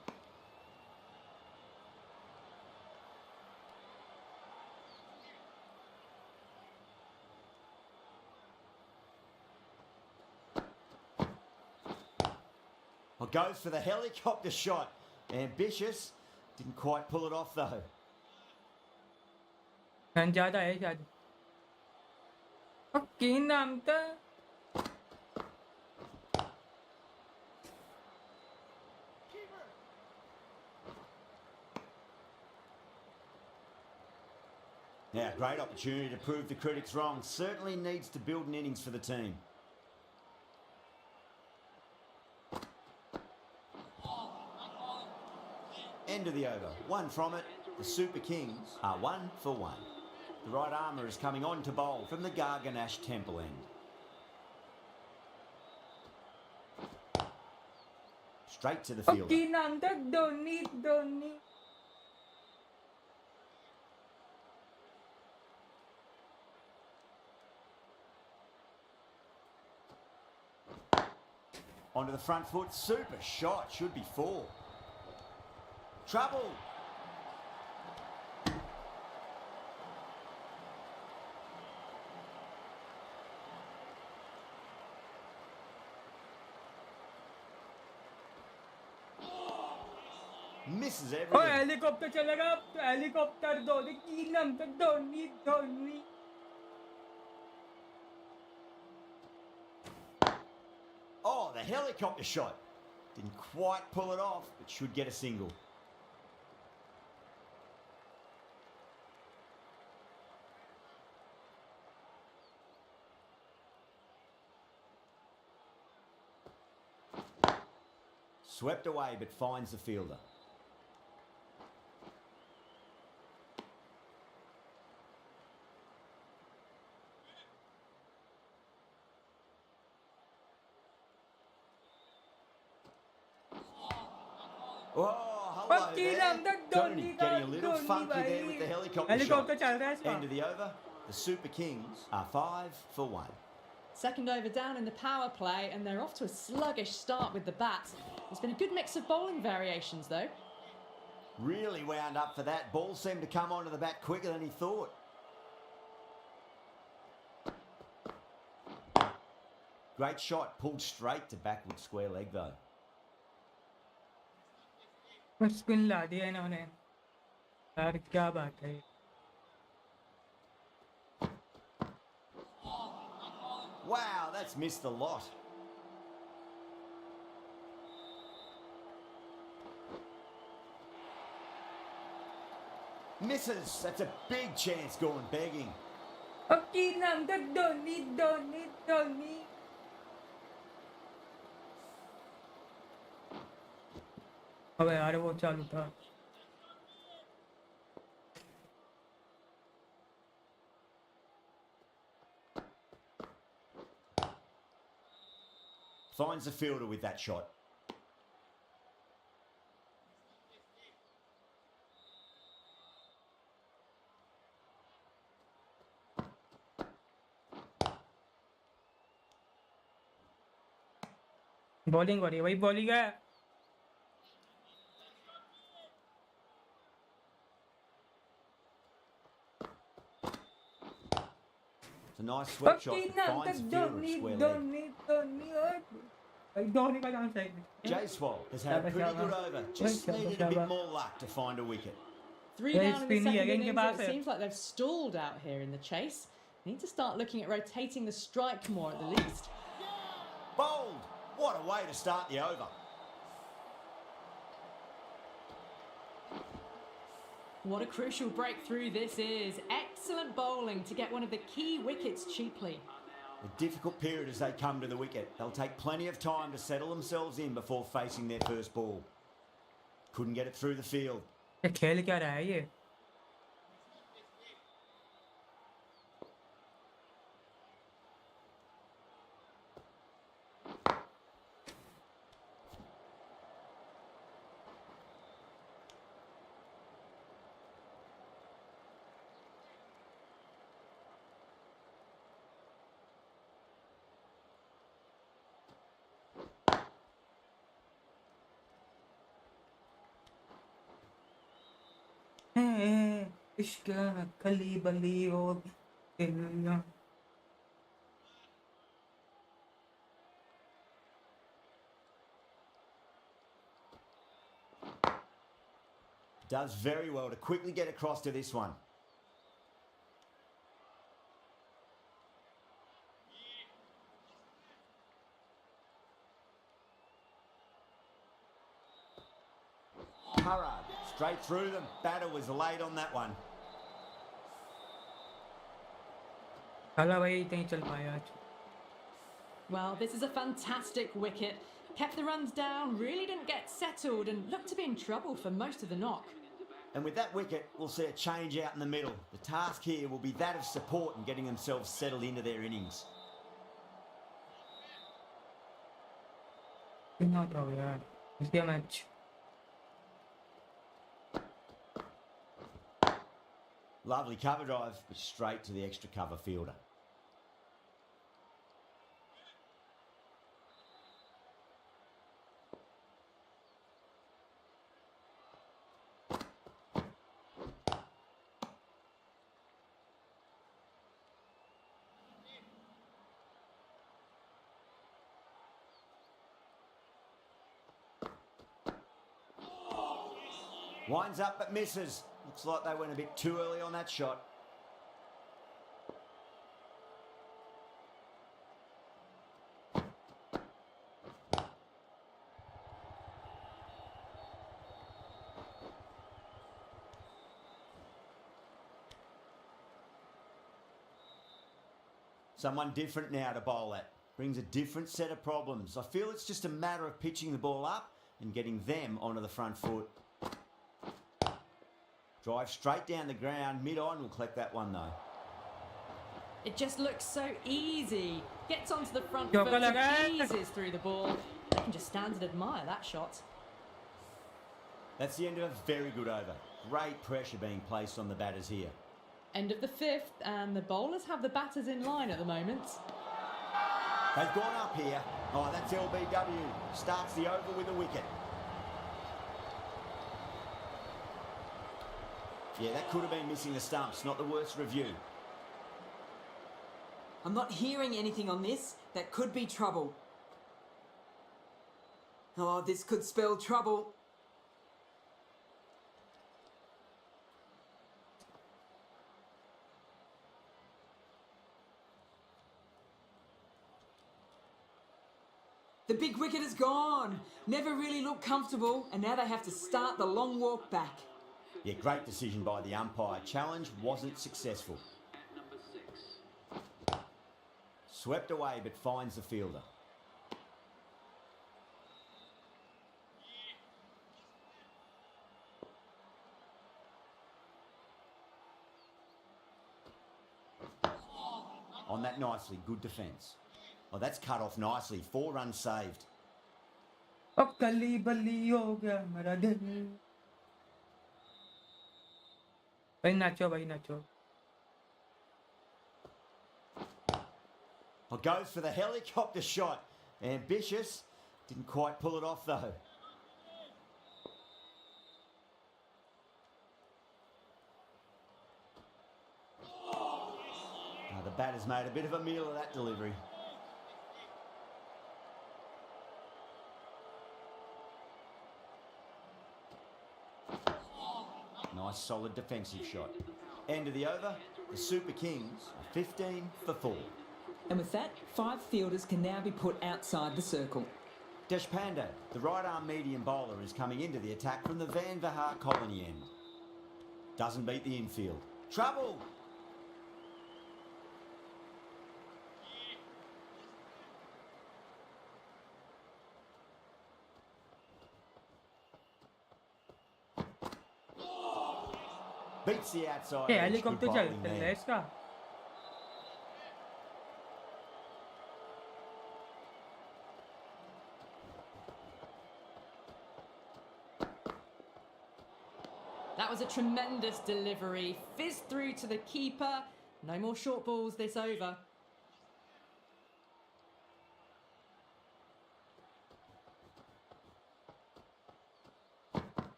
Well, goes for the helicopter shot. Ambitious. Didn't quite pull it off though. Run ज्यादा है शायद और की नाम था Now, great opportunity to prove the critics wrong. Certainly needs to build an innings for the team. End of the over. One from it. The Super Kings are 1 for 1. The right armour is coming on to bowl from the Garganash Temple end. Straight to the और fielder. की नाम था Dhoni Dhoni Onto the front foot. Super shot. Should be 4. Trouble. Misses और everything. Helicopter चलेगा helicopter Dhoni की नाम था Dhoni Dhoni Oh, the helicopter shot. Didn't quite pull it off, but should get a single. Swept away, but finds the fielder. Oh, hello और की there. नाम था Dhoni Dhoni का getting a little Dhoni funky there भाई with the helicopter helicopter shot. चल रहा है इसका End of the over. The Super Kings are 5 for 1. Second over down in the power play, and they're off to a sluggish start with the bat. There's been a good mix of bowling variations, though. Really wound up for that. Ball seemed to come onto the bat quicker than he thought. Great shot, pulled straight to backward square leg though. बस spin ला दिया इन्होंने यार क्या बात है Wow, that's missed a lot. Misses. That's a big chance going begging. Okay नाम तो धोनी अबे यार वो चालू था Finds the fielder with that shot. Bowling हो रही है वही बॉलिंग है It's a nice sweep shot. Finds the fielder at square leg. Dhoni का चांस है J-Swol has had a pretty good over. Just needed a bit more luck to find a wicket. 3 Well, down it's in the been second here, innings. Gabate. It seems like they've stalled out here in the chase. Need to start looking at rotating the strike more at the least. Bowled! What a way to start the over. What a crucial breakthrough this is. Excellent bowling to get one of the key wickets cheaply. A difficult period as they come to the wicket. They'll take plenty of time to settle themselves in before facing their first ball. Couldn't get it through the field. ये खेल क्या रहा है ये इश्क खली बली और Does very well to quickly get across to this one. Hurrah, straight through them. Batter was late on that one. साला भाई नहीं चल पाया आज Well, this is a fantastic wicket. Kept the runs down, really didn't get settled and looked to be in trouble for most of the knock. And with that wicket, we'll see a change out in the middle. The task here will be that of support and getting themselves settled into their innings. कितना था यार इसके match Lovely cover drive, but straight to the extra cover fielder. Winds up but misses. Looks like they went a bit too early on that shot. Someone different now to bowl at. Brings a different set of problems. I feel it's just a matter of pitching the ball up and getting them onto the front foot. Drive straight down the ground. Mid-on will collect that one though. It just looks so easy. Gets onto the front Yo, foot colega. and eases through the ball. You can just stand and admire that shot. That's the end of a very good over. Great pressure being placed on the batters here. End of the 5th, and the bowlers have the batters in line at the moment. They've gone up here. Oh, that's LBW. Starts the over with a wicket. Yeah, that could have been missing the stumps. Not the worst review. I'm not hearing anything on this. That could be trouble. Oh, this could spell trouble. The big wicket is gone. Never really looked comfortable, and now they have to start the long walk back. Yeah, great decision by the umpire. Challenge wasn't successful. At number 6. Swept away but finds the fielder. On that nicely, good defence. Oh, that's cut off nicely. 4 runs saved. ओ कली बली हो गया मेरा दिल भाई नाचो Oh, goes for the helicopter shot. Ambitious. Didn't quite pull it off though. Oh, the batter's made a bit of a meal of that delivery. Nice solid defensive shot. End of the over, the Super Kings are 15 for 4. And with that, 5 fielders can now be put outside the circle. Deshpande, the right-arm medium bowler, is coming into the attack from the Van Vahar Colony end. Doesn't beat the infield. Trouble! Beats the outside. ये edge. Good helicopter bowling चलता है there. इसका That was a tremendous delivery. Fizzed through to the keeper. No more short balls this over.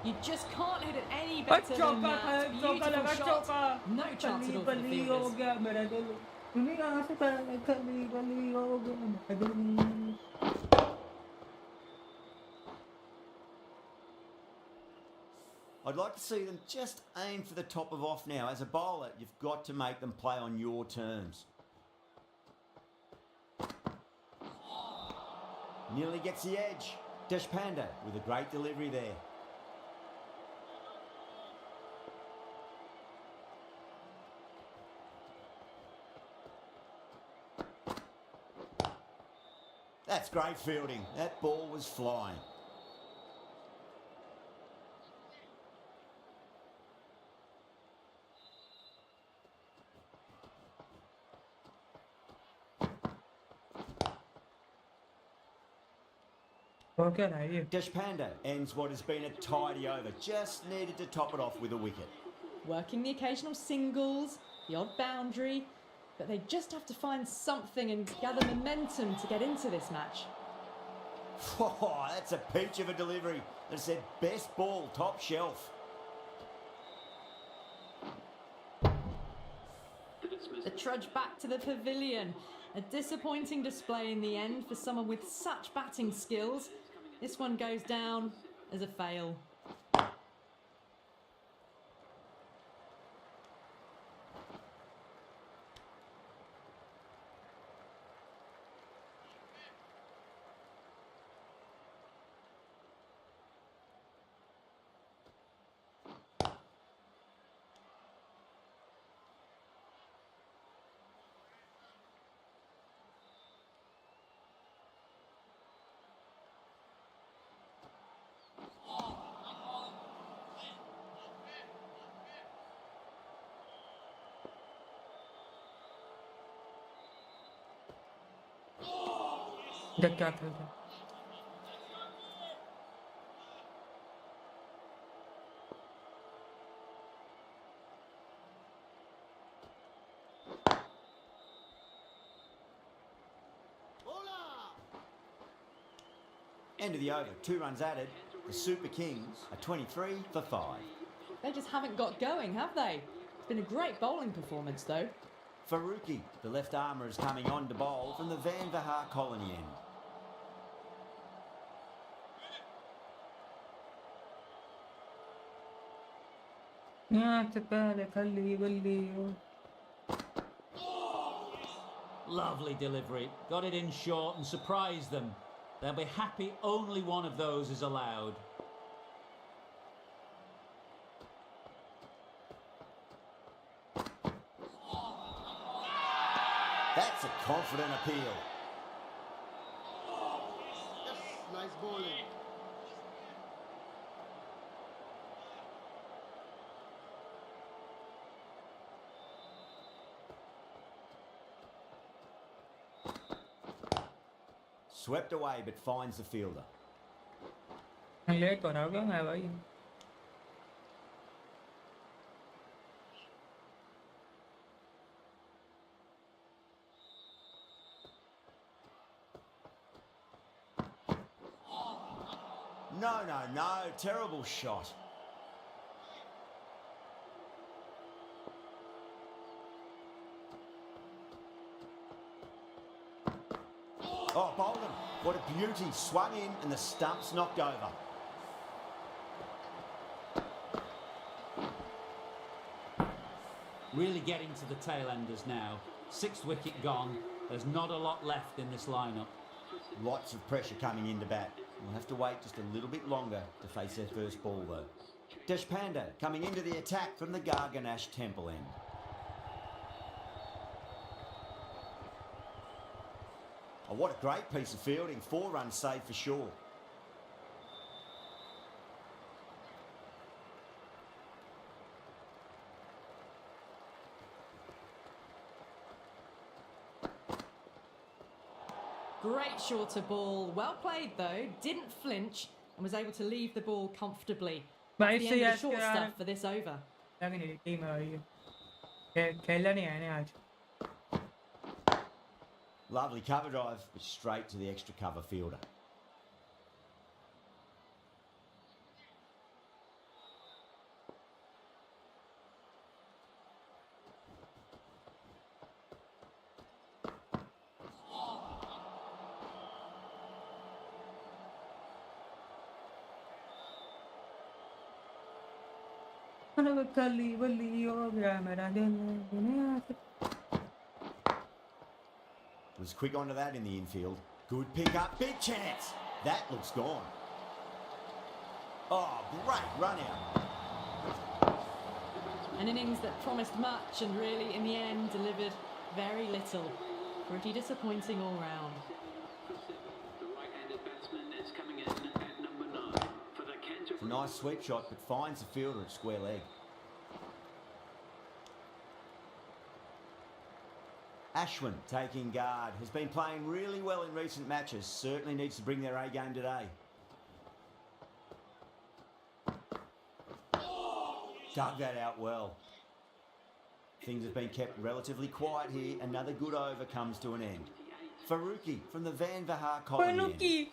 You just can't hit it any better than that. Beautiful shot. No chance at all for the बली हो fielders. गया मेरा दिल दुनिया से कली बली हो गया मेरा दिल I'd like to see them just aim for the top of off now. As a bowler, you've got to make them play on your terms. Nearly gets the edge. Deshpande with a great delivery there. That's great fielding. That ball was flying. हो क्या रहा है ये Deshpande ends what has been a tidy over. Just needed to top it off with a wicket. Working the occasional singles, the odd boundary, but they just have to find something and gather momentum to get into this match. Oh, that's a peach of a delivery. They said best ball, top shelf. The trudge back to the pavilion. A disappointing display in the end for someone with such batting skills. This one goes down as a fail. देख क्या खेलता है End of the over. 2 runs added. The Super Kings are 23 for 5. They just haven't got going, have they? It's been a great bowling performance, though. Faruqi, the left armour, is coming on to bowl from the Van Vahar colony end. यहाँ से पहले खली बल्ली हो Lovely delivery. Got it in short and surprised them. They'll be happy only one of those is allowed. That's a confident appeal. Nice bowling. Swept away but finds the fielder. Late हो रहा है भाई No, no, no. Terrible shot. Oh, bowled him. What a beauty. Swung in and the stump's knocked over. Really getting to the tail enders now. 6th wicket gone. There's not a lot left in this lineup. Lots of pressure coming into bat. We'll have to wait just a little bit longer to face their first ball though. Deshpande coming into the attack from the Garganash Temple end. Oh, what a great piece of fielding. 4 runs saved for sure. Great shorter ball. Well played, though. Didn't flinch and was able to leave the ball comfortably. That's the end of the short stuff for this over. लग नहीं रही team है भाई खेलना नहीं है ना आज Lovely cover drive, but straight to the extra cover fielder. खली बल्ली हो गया मेरा दिन Was quick onto that in the infield. Good pick up, big chance. That looks gone. Oh, great run out. An innings that promised much and really, in the end, delivered very little. Pretty disappointing all round. The right-handed batsman is coming in at number 9 for the It's a Canterbury. nice sweep shot, but finds the fielder at square leg. Ashwin taking guard, has been playing really well in recent matches, certainly needs to bring their A game today. Dug that out well. Things have been kept relatively quiet here. Another good over comes to an end. Faruqi from the Van Vahar colony end. की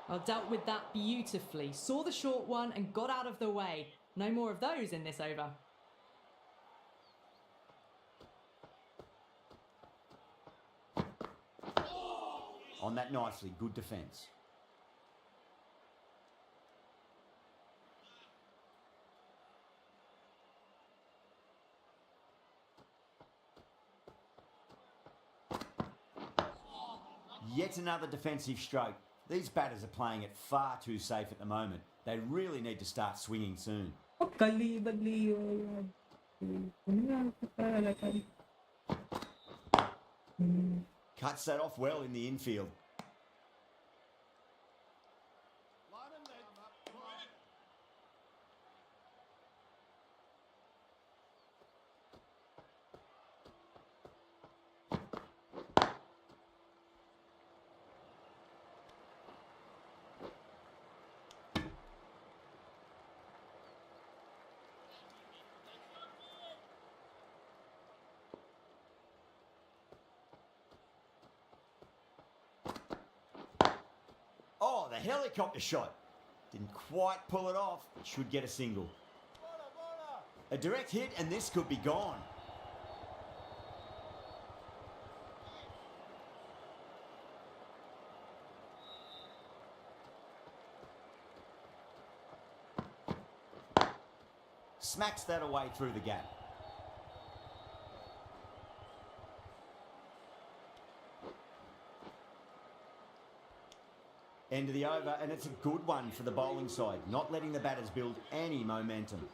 Well, dealt with that beautifully. Saw the short one and got out of the way. No more of those in this over. On that nicely, good defence. Yet another defensive stroke. These batters are playing it far too safe at the moment. They really need to start swinging soon. खली बल्ली हो Cuts that off well in the infield. helicopter shot. Didn't quite pull it off. Should get a single. A direct hit and this could be gone. Smacks that away through the gap. End of the over, and it's a good one for the bowling side, not letting the batters build any momentum.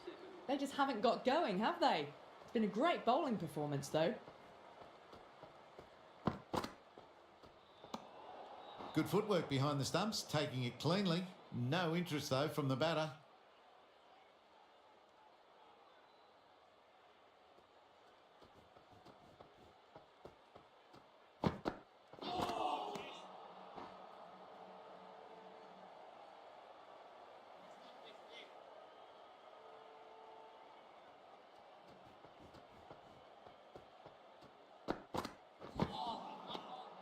They just haven't got going, have they? It's been a great bowling performance, though. Good footwork behind the stumps, taking it cleanly. No interest, though, from the batter.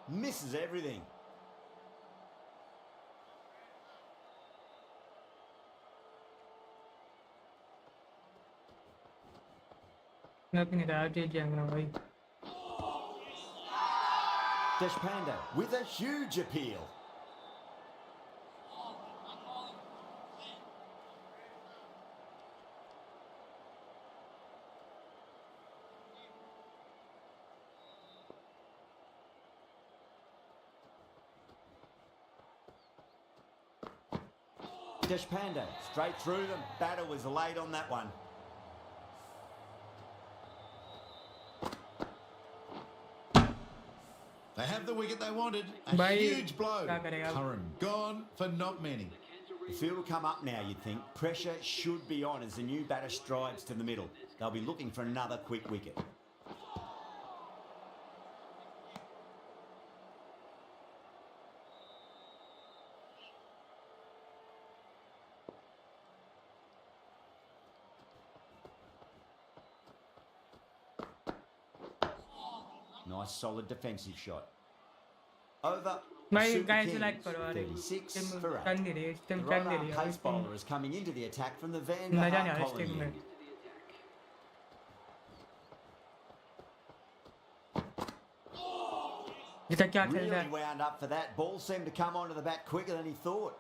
Misses everything. मैं अपनी राह दे जाऊंगा भाई. Deshpande with a huge appeal. Deshpande straight through them. Batter was late on that one. They have the wicket they wanted. A Bhai, huge blow. kya karega? Curran gone for not many. The field will come up now, you'd think. Pressure should be on as the new batter strides to the middle. They'll be looking for another quick wicket. Nice solid defensive shot. Over. भाई Super guys Kings, like करो अरे 36 team for चल 8. नहीं रही The team चल नहीं right-arm रही pace है bowler is coming into the attack from the Van मजा नहीं आ Hart रहा इस टीम colony. में. ये क्या चल रहा Really है? wound up for that. Ball seemed to come onto the bat quicker than he thought.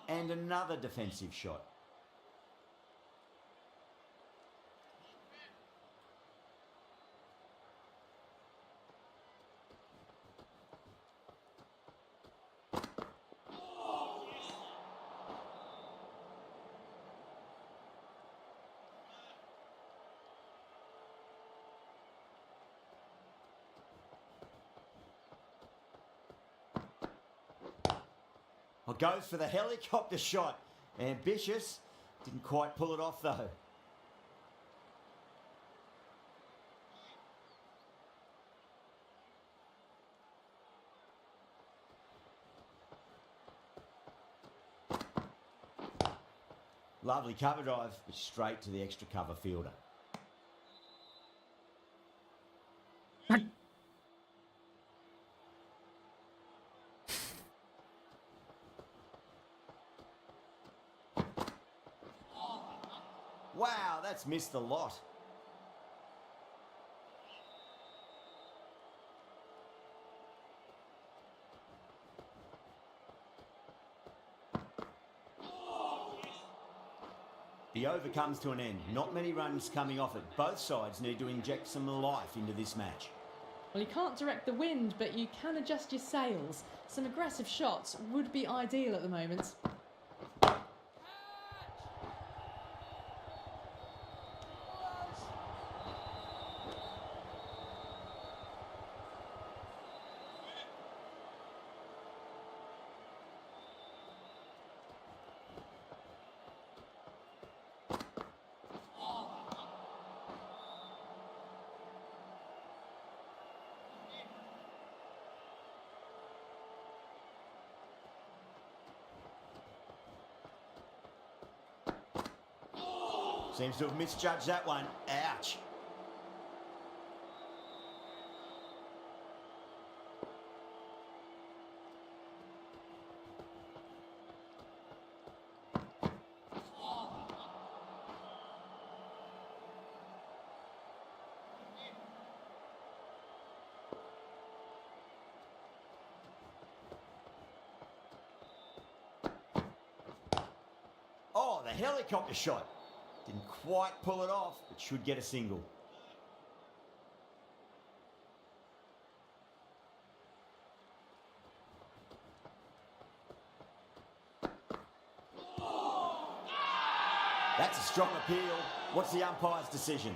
And another defensive shot. Well, goes for the helicopter shot. Ambitious. Didn't quite pull it off, though. Lovely cover drive, but straight to the extra cover fielder. Wow, that's missed a lot. The over comes to an end. Not many runs coming off it. Both sides need to inject some life into this match. Well, you can't direct the wind, but you can adjust your sails. Some aggressive shots would be ideal at the moment. Seems to have misjudged that one. Ouch. Oh, the helicopter shot. Didn't quite pull it off, but should get a single. That's a strong appeal. What's the umpire's decision?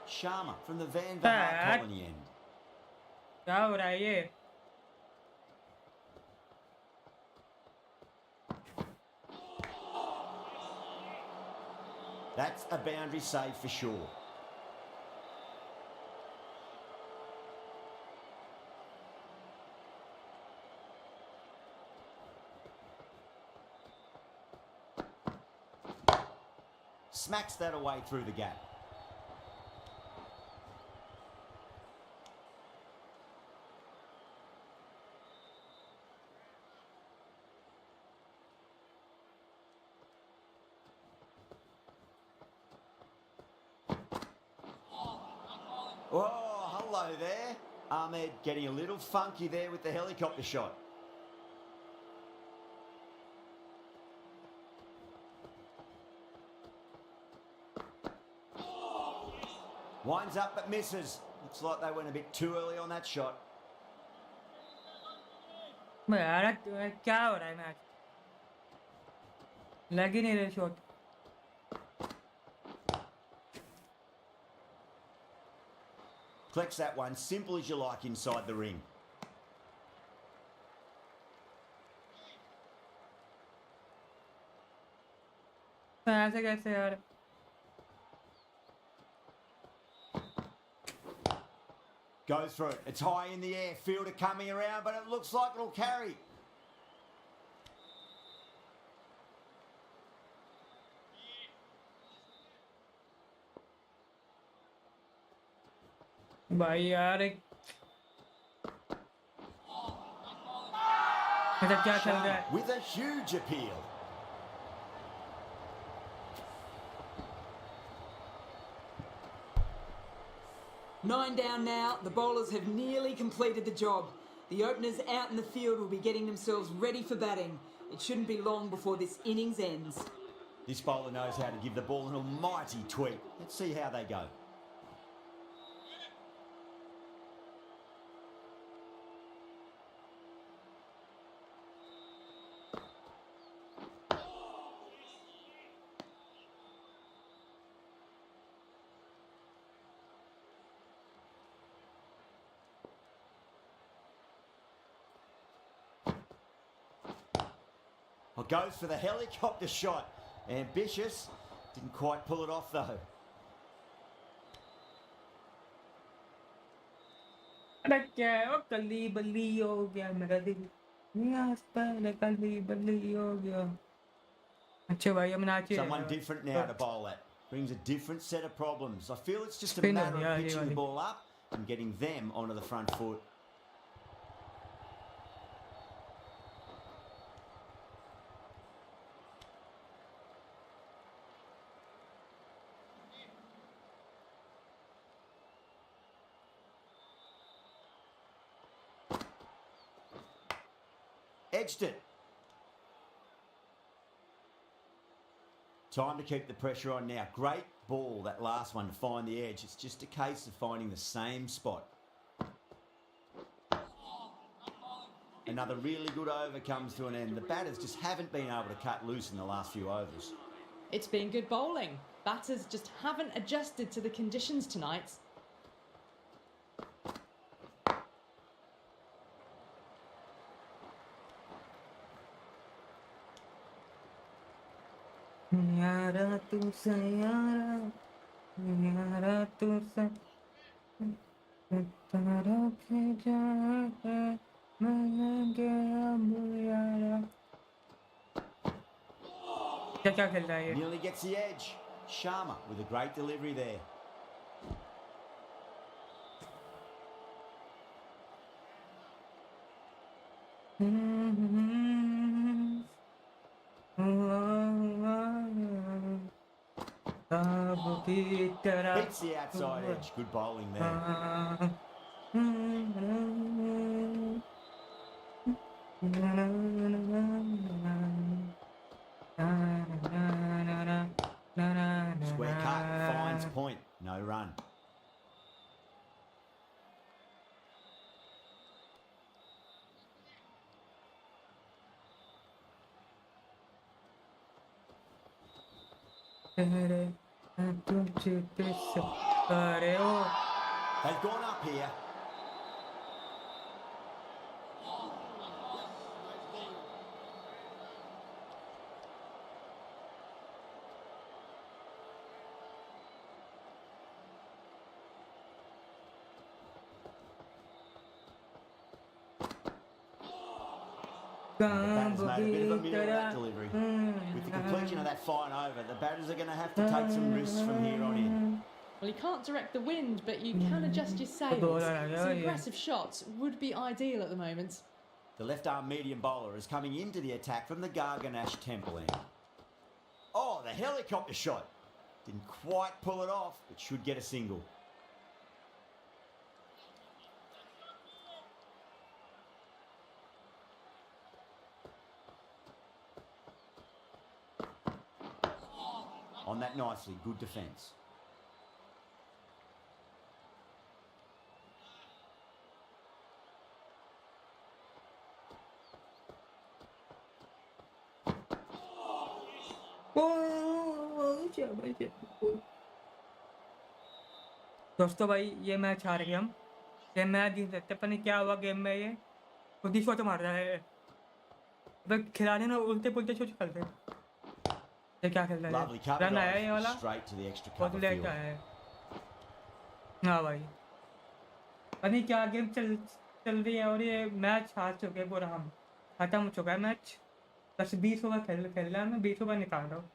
Sharma from the Van Vaart colony end. क्या हो रहा है ये? That's a boundary save for sure. Smacks that away through the gap. Oh, hello there. Ahmed getting a little funky there with the helicopter shot. Winds up but misses. Looks like they went a bit too early on that shot. यार क्या हो रहा है match? लग ही नहीं रहे shot. Collects that one, simple as you like inside the ring. ऐसे कैसे यार? Goes through it. It's high in the air. Fielder coming around, but it looks like it'll carry. भाई यार मतलब क्या चल रहा है? With a huge appeal. Nine down now. The bowlers have nearly completed the job. The openers out in the field will be getting themselves ready for batting. It shouldn't be long before this innings ends. This bowler knows how to give the ball an almighty tweak. Let's see how they go. Well, goes for the helicopter shot. Ambitious. Didn't quite pull it off though. अरे क्या है? वो कली बल्ली हो गया मेरा दिल. यहाँ पर कली बल्ली हो गया. अच्छा भाई हम नाचे. Someone different now to bowl at. Brings a different set of problems. I feel it's just a matter of pitching the ball up and getting them onto the front foot. Edged it. Time to keep the pressure on now. Great ball, that last one, to find the edge. It's just a case of finding the same spot. Another really good over comes to an end. The batters just haven't been able to cut loose in the last few overs. It's been good bowling. Batters just haven't adjusted to the conditions tonight. यारा तू सयारा यारा तू स तारा के जा क्या खेल रहा है ये? Nearly gets the edge. Sharma with a great delivery there. Beats the outside edge. Good bowling there. Square cut, finds point, no run. They've gone up here. The batters made a bit of a meal of that delivery. With the completion of that fine over, the batters are going to have to take some risks from here on in. Well, you can't direct the wind, but you can adjust your sails. Some aggressive shots would be ideal at the moment. The left-arm medium bowler is coming into the attack from the Garganash Temple end. Oh, the helicopter shot. Didn't quite pull it off, but should get a single. On that nicely, good defence. दोस्तों भाई ये match हार गए हम। ये match जीत सकते, पता नहीं क्या हुआ गेम में। ये खुद ही शॉट मार रहा है। अबे खिलाड़ी ना उल्टे पुल्टे शॉट खेलते। ये क्या खेल रहा है? रन आया ये वाला बहुत लेट आया है। हाँ भाई पता नहीं क्या गेम चल रही है। और ये मैच हार चुके हैं पूरा, हम खत्म हो चुका है मैच। 10-20 ओवर खेल रहा है, मैं 20 ओवर निकाल रहा हूँ।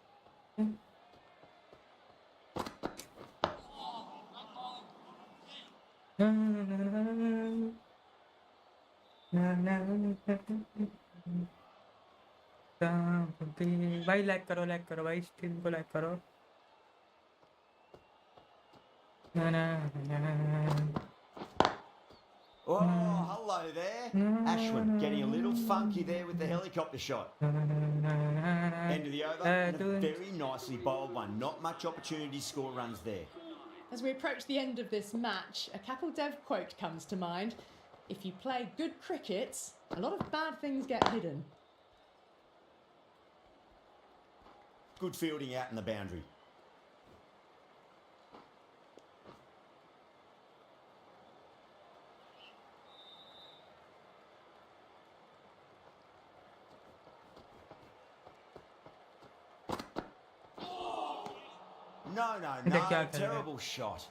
भाई लाइक करो भाई, स्ट्रीम को लाइक करो। Oh, hello there. Ashwin getting a little funky there with the helicopter shot. End of the over, and a very nicely bowled one. Not much opportunity to score runs there. As we approach the end of this match, a Kapil Dev quote comes to mind. If you play good cricket, a lot of bad things get hidden. Good fielding out in the boundary. No, terrible shot.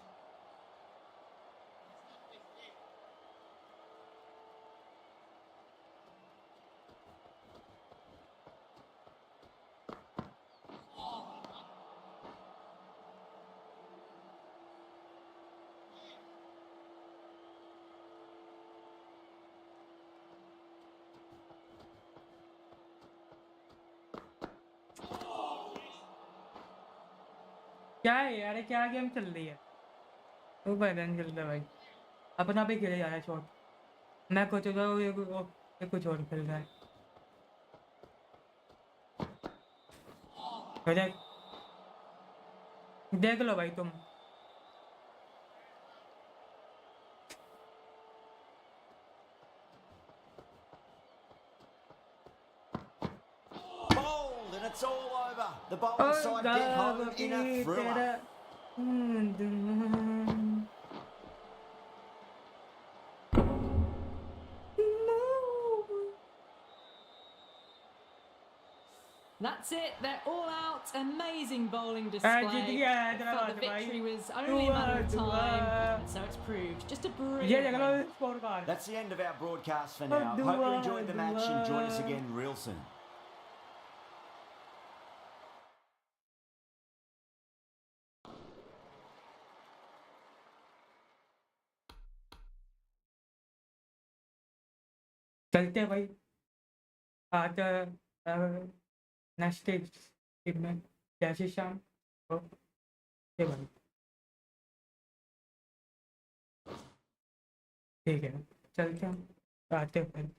क्या है यार, क्या game चल रही है? वो balance चल रहा है भाई, अपना भी खेले जा रहा है शॉट। मैं कुछ ये कुछ और खेल रहा है। देख लो भाई तुम। It's all over. The bowling side get home in a thriller. That's it, they're all out. Amazing bowling display. I felt the victory was only a matter of time, and so it's proved. Just a brilliant win. That's the end of our broadcast for now. Hope you enjoyed the match and join us again real soon. चलते हैं भाई आज next team में जैसे शाम okay भाई ठीक है चलते हैं आते हैं फिर